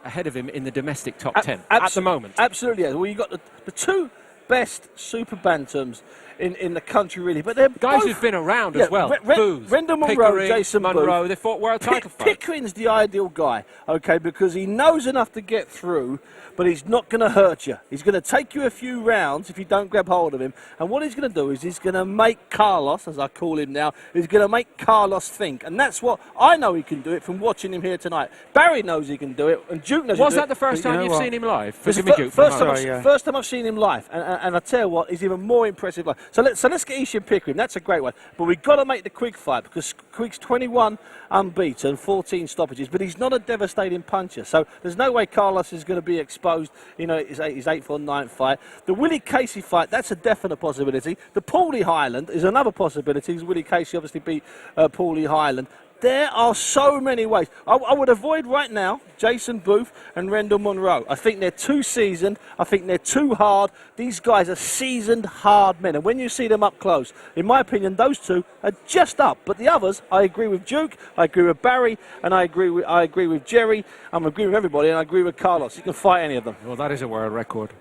ahead of him in the domestic top 10 at the moment. Absolutely, yes. Well, you've got the two best super bantams in the country, really. But they're guys both, who've been around as well. Booth, Rendell Munro, Pickering, Jason Munro, Booth. they fought world title fights. Pickering's the ideal guy, okay, because he knows enough to get through, but he's not going to hurt you. He's going to take you a few rounds if you don't grab hold of him. And what he's going to do is he's going to make Carlos, as I call him now, he's going to make Carlos think. And that's what I know he can do it from watching him here tonight. Barry knows he can do it, and Duke knows he can do it. Was that the first time you've seen him live? First time I've seen him live, and I tell you what, he's even more impressive live. So let's get Ishan Pickering. That's a great one. But we've got to make the Quigg fight because Quigg's 21 unbeaten, 14 stoppages, but he's not a devastating puncher. So there's no way Carlos is going to be exposed, you know, his 8th or 9th fight. The Willie Casey fight, that's a definite possibility. The Paulie Highland is another possibility because Willie Casey obviously beat Paulie Highland. There are so many ways. I would avoid right now Jason Booth and Rendell Munro. I think they're too seasoned. I think they're too hard. These guys are seasoned, hard men. And when you see them up close, in my opinion, those two are just up. But the others, I agree with Duke, I agree with Barry, and I agree with Jerry. I'm agreeing with everybody, and I agree with Carlos. You can fight any of them. Well, that is a world record.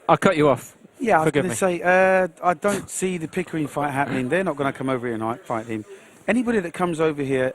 I'll cut you off. Yeah, I was going to say, I don't see the Pickering fight happening. They're not going to come over here and fight him. Anybody that comes over here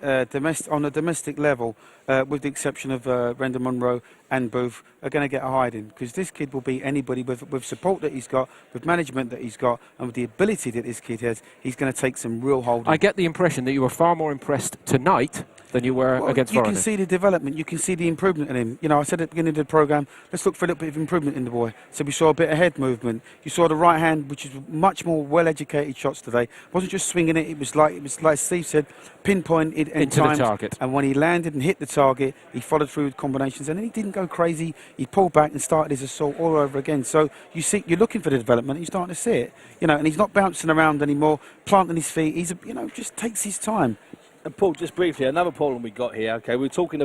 on a domestic level, with the exception of Rendell Munro and Booth, are going to get a hiding because this kid will beat anybody with support that he's got, with management that he's got, and with the ability that this kid has. He's going to take some real hold. I get the impression that you were far more impressed tonight than you were against Florida. You can see the development, you can see the improvement in him. You know, I said at the beginning of the programme, let's look for a little bit of improvement in the boy. So we saw a bit of head movement. You saw the right hand, which is much more well-educated shots today. It wasn't just swinging it. It was like Steve said, pinpointed into the target. And when he landed and hit the target, he followed through with combinations, and then he didn't go crazy. He pulled back and started his assault all over again. So you're looking for the development. You're starting to see it. You know, and he's not bouncing around anymore, planting his feet. He's just takes his time. And Paul, just briefly, another problem we got here. Okay, we're talking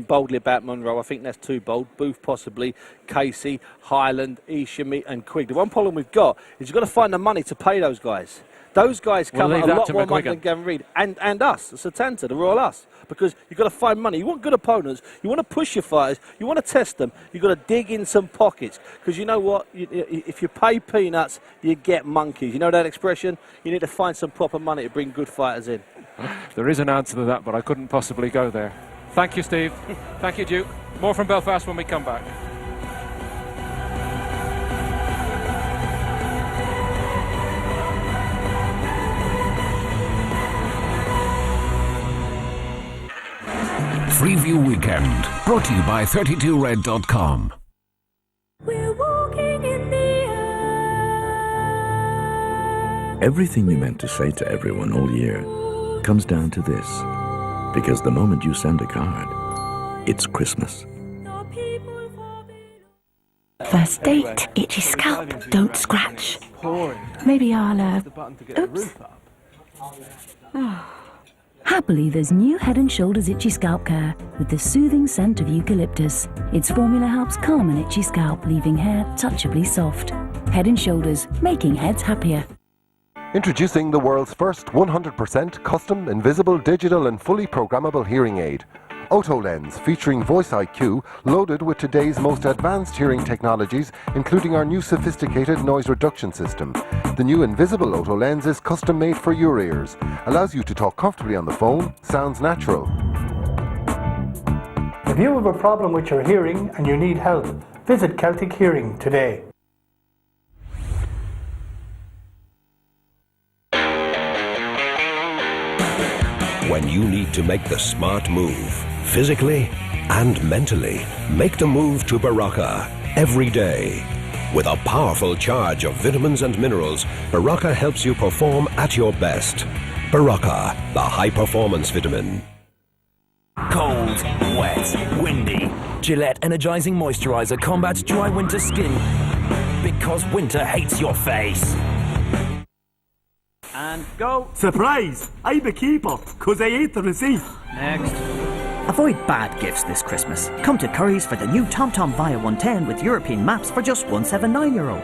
boldly about Munro. I think that's too bold. Booth possibly, Casey, Highland, Isham, and Quigg. The one problem we've got is you've got to find the money to pay those guys. Those guys come at a lot more money than Gavin Reid and us, Satanta, the Royal Us, because you've got to find money. You want good opponents. You want to push your fighters. You want to test them. You've got to dig in some pockets because you know what? If you pay peanuts, you get monkeys. You know that expression? You need to find some proper money to bring good fighters in. There is an answer to that, but I couldn't possibly go there. Thank you, Steve. Thank you, Duke. More from Belfast when we come back. Freeview Weekend, brought to you by 32red.com. We're walking in the air. Everything you meant to say to everyone all year comes down to this. Because the moment you send a card, it's Christmas. First date, itchy scalp, don't scratch. Maybe I'll, oops. Happily, there's new Head & Shoulders Itchy Scalp Care with the soothing scent of eucalyptus. Its formula helps calm an itchy scalp, leaving hair touchably soft. Head & Shoulders, making heads happier. Introducing the world's first 100% custom, invisible, digital and fully programmable hearing aid. OtoLens, featuring Voice IQ, loaded with today's most advanced hearing technologies, including our new sophisticated noise reduction system. The new invisible OtoLens is custom made for your ears, allows you to talk comfortably on the phone, sounds natural. If you have a problem with your hearing and you need help, visit Celtic Hearing today. When you need to make the smart move, physically and mentally, make the move to Baraka every day. With a powerful charge of vitamins and minerals, Baraka helps you perform at your best. Baraka, the high-performance vitamin. Cold, wet, windy. Gillette Energizing Moisturizer combats dry winter skin because winter hates your face. And go. Surprise! I'm a keeper, because I ate the receipt. Next. Avoid bad gifts this Christmas. Come to Curry's for the new TomTom Via 110 with European maps for just €179.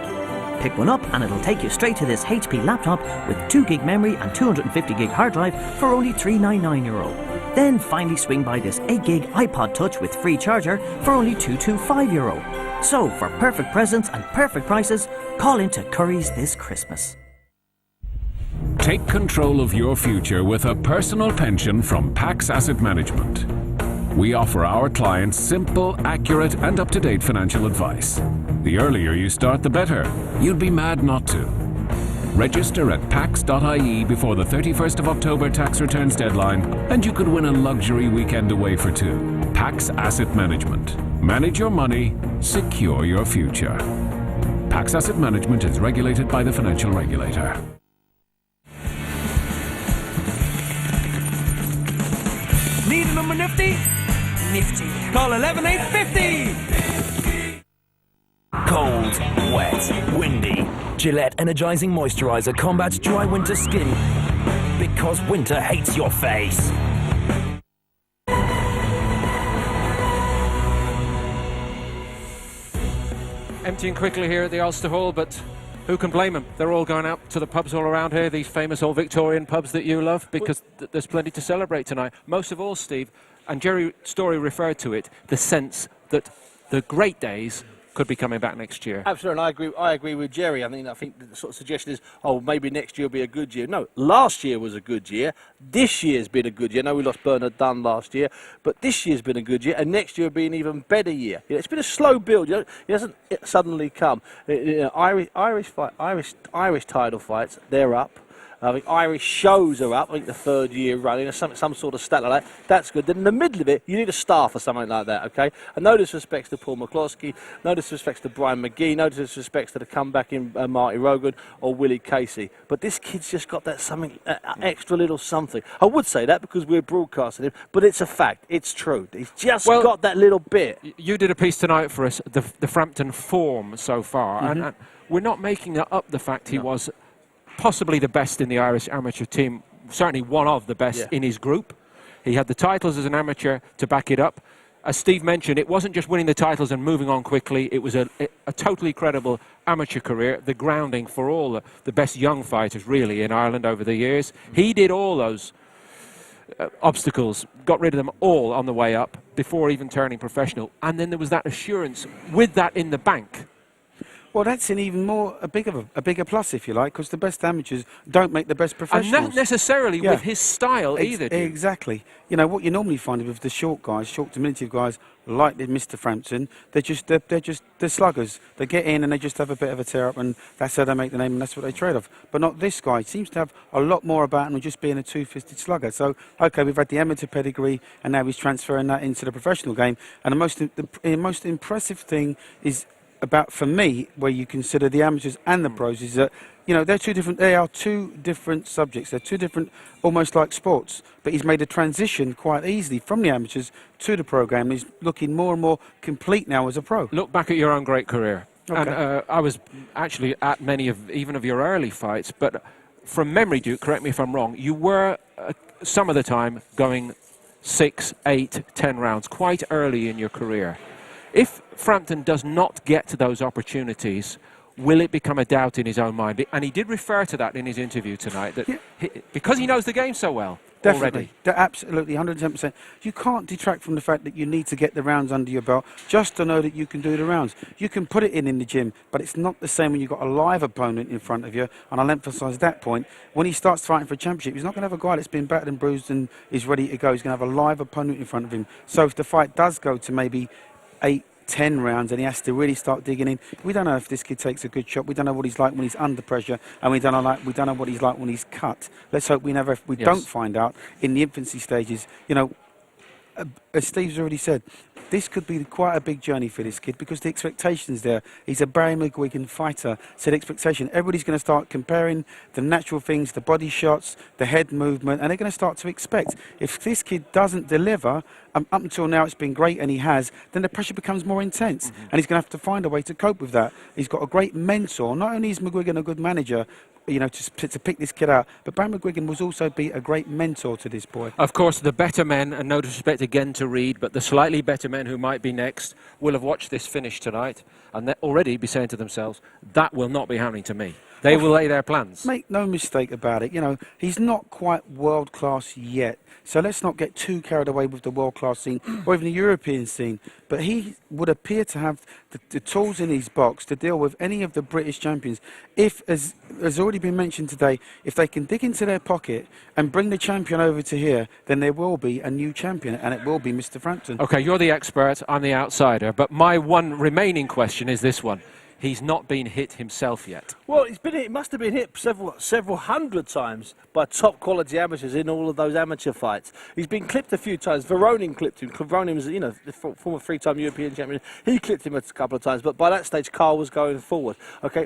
Pick one up and it'll take you straight to this HP laptop with 2GB memory and 250GB hard drive for only €399. Then finally swing by this 8GB iPod Touch with free charger for only €225. So for perfect presents and perfect prices, call into Curry's this Christmas. Take control of your future with a personal pension from Pax Asset Management. We offer our clients simple, accurate and up-to-date financial advice. The earlier you start, the better. You'd be mad not to. Register at pax.ie before the 31st of October tax returns deadline and you could win a luxury weekend away for two. Pax Asset Management. Manage your money, secure your future. Pax Asset Management is regulated by the Financial Regulator. Need a number nifty? Nifty. Call 11850. Cold, wet, windy. Gillette Energizing Moisturizer combats dry winter skin because winter hates your face. Emptying quickly here at the Ulster Hall, but who can blame them? They're all going out to the pubs all around here, these famous old Victorian pubs that you love, because there's plenty to celebrate tonight. Most of all, Steve, and Jerry Story referred to it, the sense that the great days could be coming back next year. Absolutely, and I agree with Jerry. I think the sort of suggestion is, oh, maybe next year will be a good year. No, last year was a good year. This year's been a good year. I know we lost Bernard Dunn last year, but this year's been a good year, and next year will be an even better year. It's been a slow build. It doesn't suddenly come. Irish title fights, they're up. I think Irish shows are up. I think the third year running, or some sort of stat like that. That's good. Then in the middle of it, you need a star for something like that, okay? And no disrespects to Paul McCloskey, no disrespects to Brian McGee, no disrespects to the comeback in Marty Rogan or Willie Casey. But this kid's just got that something, extra little something. I would say that because we're broadcasting him, but it's a fact. It's true. He's just got that little bit. You did a piece tonight for us, the Frampton form so far, and we're not making up the fact he was possibly the best in the Irish amateur team, certainly one of the best in his group. He had the titles as an amateur to back it up. As Steve mentioned, it wasn't just winning the titles and moving on quickly. It was a totally credible amateur career, the grounding for all the best young fighters, really, in Ireland over the years. He did all those obstacles, got rid of them all on the way up before even turning professional. And then there was that assurance with that in the bank. Well, that's an even more a bigger plus, if you like, because the best amateurs don't make the best professionals. And not necessarily with his style either. Exactly. You know what you normally find with the short guys, short diminutive guys like Mr. Frampton, they're sluggers. They get in and they just have a bit of a tear up, and that's how they make the name, and that's what they trade off. But not this guy. He seems to have a lot more about him than just being a two-fisted slugger. So, okay, we've had the amateur pedigree, and now he's transferring that into the professional game. And the most impressive thing is about, for me, where you consider the amateurs and the pros, is that, you know, they are two different subjects. They're two different, almost like sports. But he's made a transition quite easily from the amateurs to the program. He's looking more and more complete now as a pro. Look back at your own great career. Okay. And I was actually at many of your early fights, but from memory, Duke, correct me if I'm wrong, you were some of the time going 6, 8, 10 rounds quite early in your career. If Frampton does not get to those opportunities, will it become a doubt in his own mind? And he did refer to that in his interview tonight, that because he knows the game so well. Definitely, absolutely, 110%. You can't detract from the fact that you need to get the rounds under your belt just to know that you can do the rounds. You can put it in the gym, but it's not the same when you've got a live opponent in front of you, and I'll emphasise that point. When he starts fighting for a championship, he's not going to have a guy that's been battered and bruised and is ready to go. He's going to have a live opponent in front of him. So if the fight does go to maybe 8-10 rounds and he has to really start digging in, we don't know if this kid takes a good shot. We don't know what he's like when he's under pressure, and we don't know what he's like when he's cut. Let's hope we don't find out in the infancy stages. You know, as Steve's already said, this could be quite a big journey for this kid because the expectation's there. He's a Barry McGuigan fighter, so the expectation, everybody's going to start comparing the natural things, the body shots, the head movement, and they're going to start to expect. If this kid doesn't deliver, up until now it's been great and he has, then the pressure becomes more intense, and he's going to have to find a way to cope with that. He's got a great mentor. Not only is McGuigan a good manager, you know, to pick this kid out, but Barry McGuigan will also be a great mentor to this boy. Of course, the better men, and no disrespect again to Reid, but the slightly better men who might be next will have watched this finish tonight and they'll already be saying to themselves, that will not be happening to me. They will lay their plans. Make no mistake about it. You know, he's not quite world-class yet. So let's not get too carried away with the world-class scene or even the European scene. But he would appear to have the tools in his box to deal with any of the British champions. If, as has already been mentioned today, if they can dig into their pocket and bring the champion over to here, then there will be a new champion, and it will be Mr. Frampton. OK, you're the expert, I'm the outsider. But my one remaining question is this one. He's not been hit himself yet. Well, he must have been hit several hundred times by top quality amateurs in all of those amateur fights. He's been clipped a few times. Veronin clipped him. Veronin was, you know, the former three-time European champion. He clipped him a couple of times, but by that stage, Carl was going forward. Okay,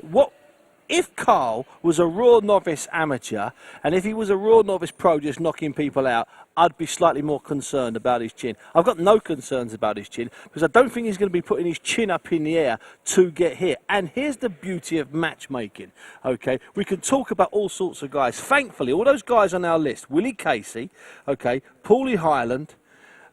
if Carl was a raw novice amateur, and if he was a raw novice pro just knocking people out, I'd be slightly more concerned about his chin. I've got no concerns about his chin, because I don't think he's going to be putting his chin up in the air to get hit. And here's the beauty of matchmaking, okay? We can talk about all sorts of guys. Thankfully, all those guys on our list, Willie Casey, okay, Paulie Highland,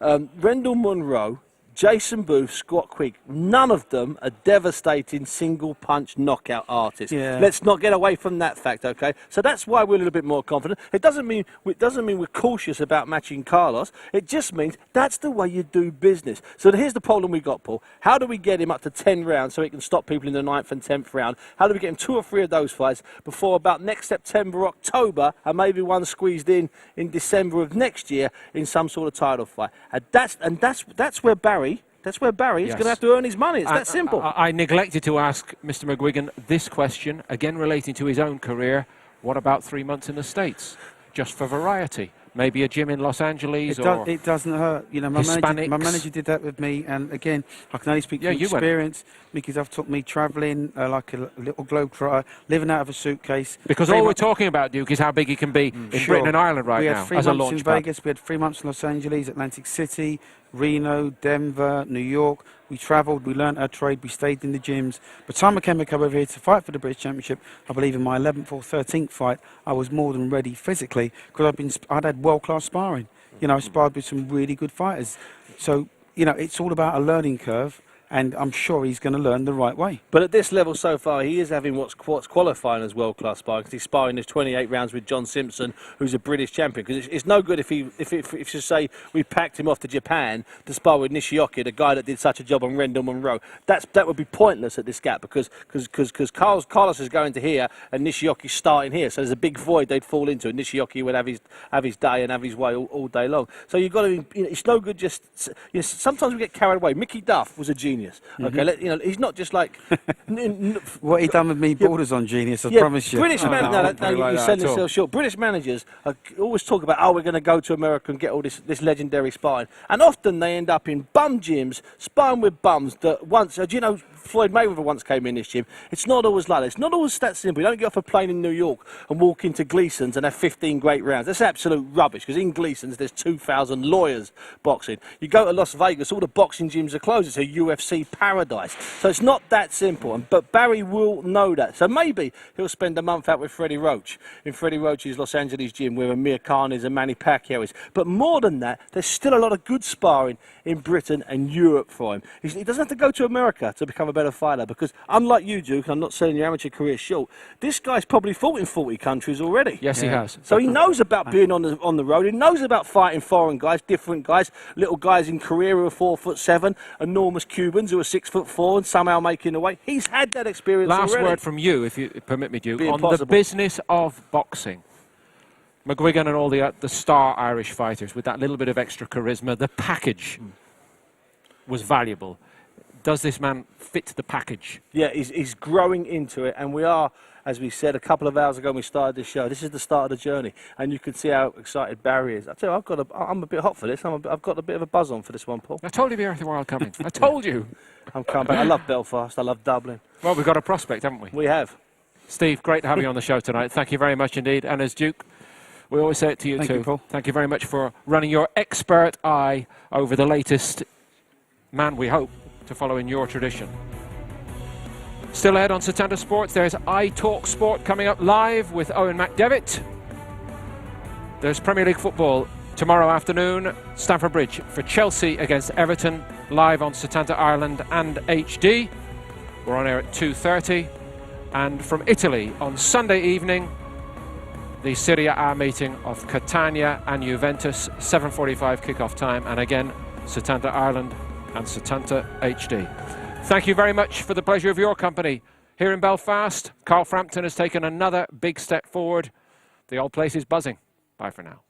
Rendell Munro, Jason Booth, Scott Quigg, none of them are devastating single-punch knockout artists. Yeah. Let's not get away from that fact, okay? So that's why we're a little bit more confident. It doesn't mean we're cautious about matching Carlos. It just means that's the way you do business. So here's the problem we got, Paul. How do we get him up to 10 rounds so he can stop people in the 9th and 10th round? How do we get him 2 or 3 of those fights before about next September, October, and maybe one squeezed in December of next year in some sort of title fight? And that's where Barry. That's where Barry is going to have to earn his money. It's that simple. I neglected to ask Mr. McGuigan this question, again relating to his own career. What about 3 months in the States? Just for variety. Maybe a gym in Los Angeles it doesn't hurt. You know, my manager did that with me, and again, I can only speak from experience because I've took me travelling like a little globetrotter, living out of a suitcase. Because all we're talking about, Duke, is how big he can be in Britain and Ireland right now. We had 3 months in Vegas, we had 3 months in Los Angeles, Atlantic City, Reno, Denver, New York. We travelled, we learnt our trade, we stayed in the gyms. By the time I came back over here to fight for the British Championship, I believe in my 11th or 13th fight, I was more than ready physically because I'd had world-class sparring. You know, I sparred with some really good fighters. So, you know, it's all about a learning curve, and I'm sure he's going to learn the right way. But at this level so far, he is having what's qualifying as world-class sparring, because he's sparring his 28 rounds with John Simpson, who's a British champion. Because it's no good if you say we packed him off to Japan to spar with Nishioka, the guy that did such a job on Rendell Munro. That would be pointless at this gap, because Carlos is going to here and Nishioka's starting here, so there's a big void they'd fall into, and Nishioka would have his day and have his way all day long. So you've got to, you know, it's no good just. You know, sometimes we get carried away. Mickey Duff was a genius. Okay, you know, he's not just like what he done with me borders on genius. I promise you. British managers, you sell yourself short. British managers always talk about, we're going to go to America and get all this legendary sparring, and often they end up in bum gyms sparring with bums that once. Do you know, Floyd Mayweather once came in this gym. It's not always like that. It's not always that simple. You don't get off a plane in New York and walk into Gleason's and have 15 great rounds. That's absolute rubbish, because in Gleason's there's 2,000 lawyers boxing. You go to Las Vegas, all the boxing gyms are closed. It's a UFC paradise. So it's not that simple. But Barry will know that. So maybe he'll spend a month out with Freddie Roach in Freddie Roach's Los Angeles gym, where Amir Khan is and Manny Pacquiao is. But more than that, there's still a lot of good sparring in Britain and Europe for him. He doesn't have to go to America to become a better fighter, because unlike you, Duke, I'm not selling your amateur career short, this guy's probably fought in 40 countries already. Yes, he has. So he knows about being on the road. He knows about fighting foreign guys, different guys, little guys in Korea who are 4'7", enormous Cubans who are 6'4" and somehow making the weight. He's had that experience Last already. word from you, if you permit me, Duke, on impossible. the business of boxing. McGuigan and all the star Irish fighters with that little bit of extra charisma, the package was valuable. Does this man fit the package? Yeah, he's growing into it, and we are, as we said a couple of hours ago when we started this show, this is the start of the journey, and you can see how excited Barry is. I tell you, I'm a bit hot for this. I've got a bit of a buzz on for this one, Paul. I told you the Earthy World coming. I told you. I'm coming back. I love Belfast. I love Dublin. Well, we've got a prospect, haven't we? We have. Steve, great to have you on the show tonight. Thank you very much indeed. And as Duke, we always say it to you Thank too. you, Paul. Thank you very much for running your expert eye over the latest man, we hope, to follow in your tradition. Still ahead on Setanta Sports, there's iTalk Sport coming up live with Owen McDevitt. There's Premier League football tomorrow afternoon, Stamford Bridge for Chelsea against Everton, live on Setanta Ireland and HD. We're on air at 2:30. And from Italy on Sunday evening, the Serie A meeting of Catania and Juventus, 7:45 kickoff time, and again, Setanta Ireland and Setanta HD. Thank you very much for the pleasure of your company here in Belfast. Carl Frampton has taken another big step forward. The old place is buzzing. Bye for now.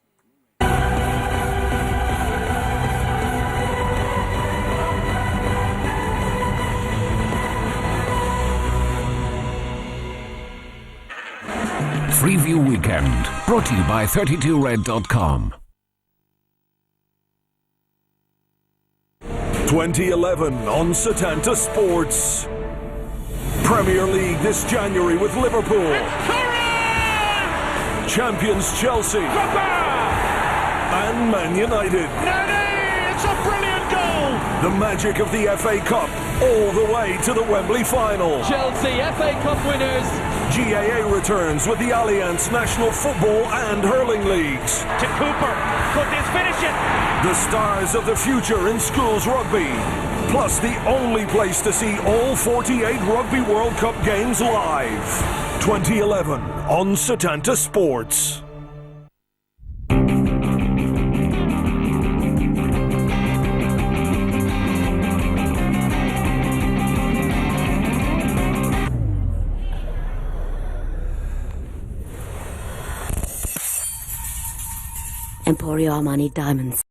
Freeview Weekend, brought to you by 32red.com. 2011 on Setanta Sports. Premier League this January with Liverpool. Champions Chelsea. And Man United. It's a brilliant goal! The magic of the FA Cup all the way to the Wembley final. Chelsea FA Cup winners. GAA returns with the Allianz National Football and Hurling Leagues. To Cooper. Could this finish it? The stars of the future in schools rugby. Plus the only place to see all 48 Rugby World Cup games live. 2011 on Setanta Sports. Emporio Armani Diamonds.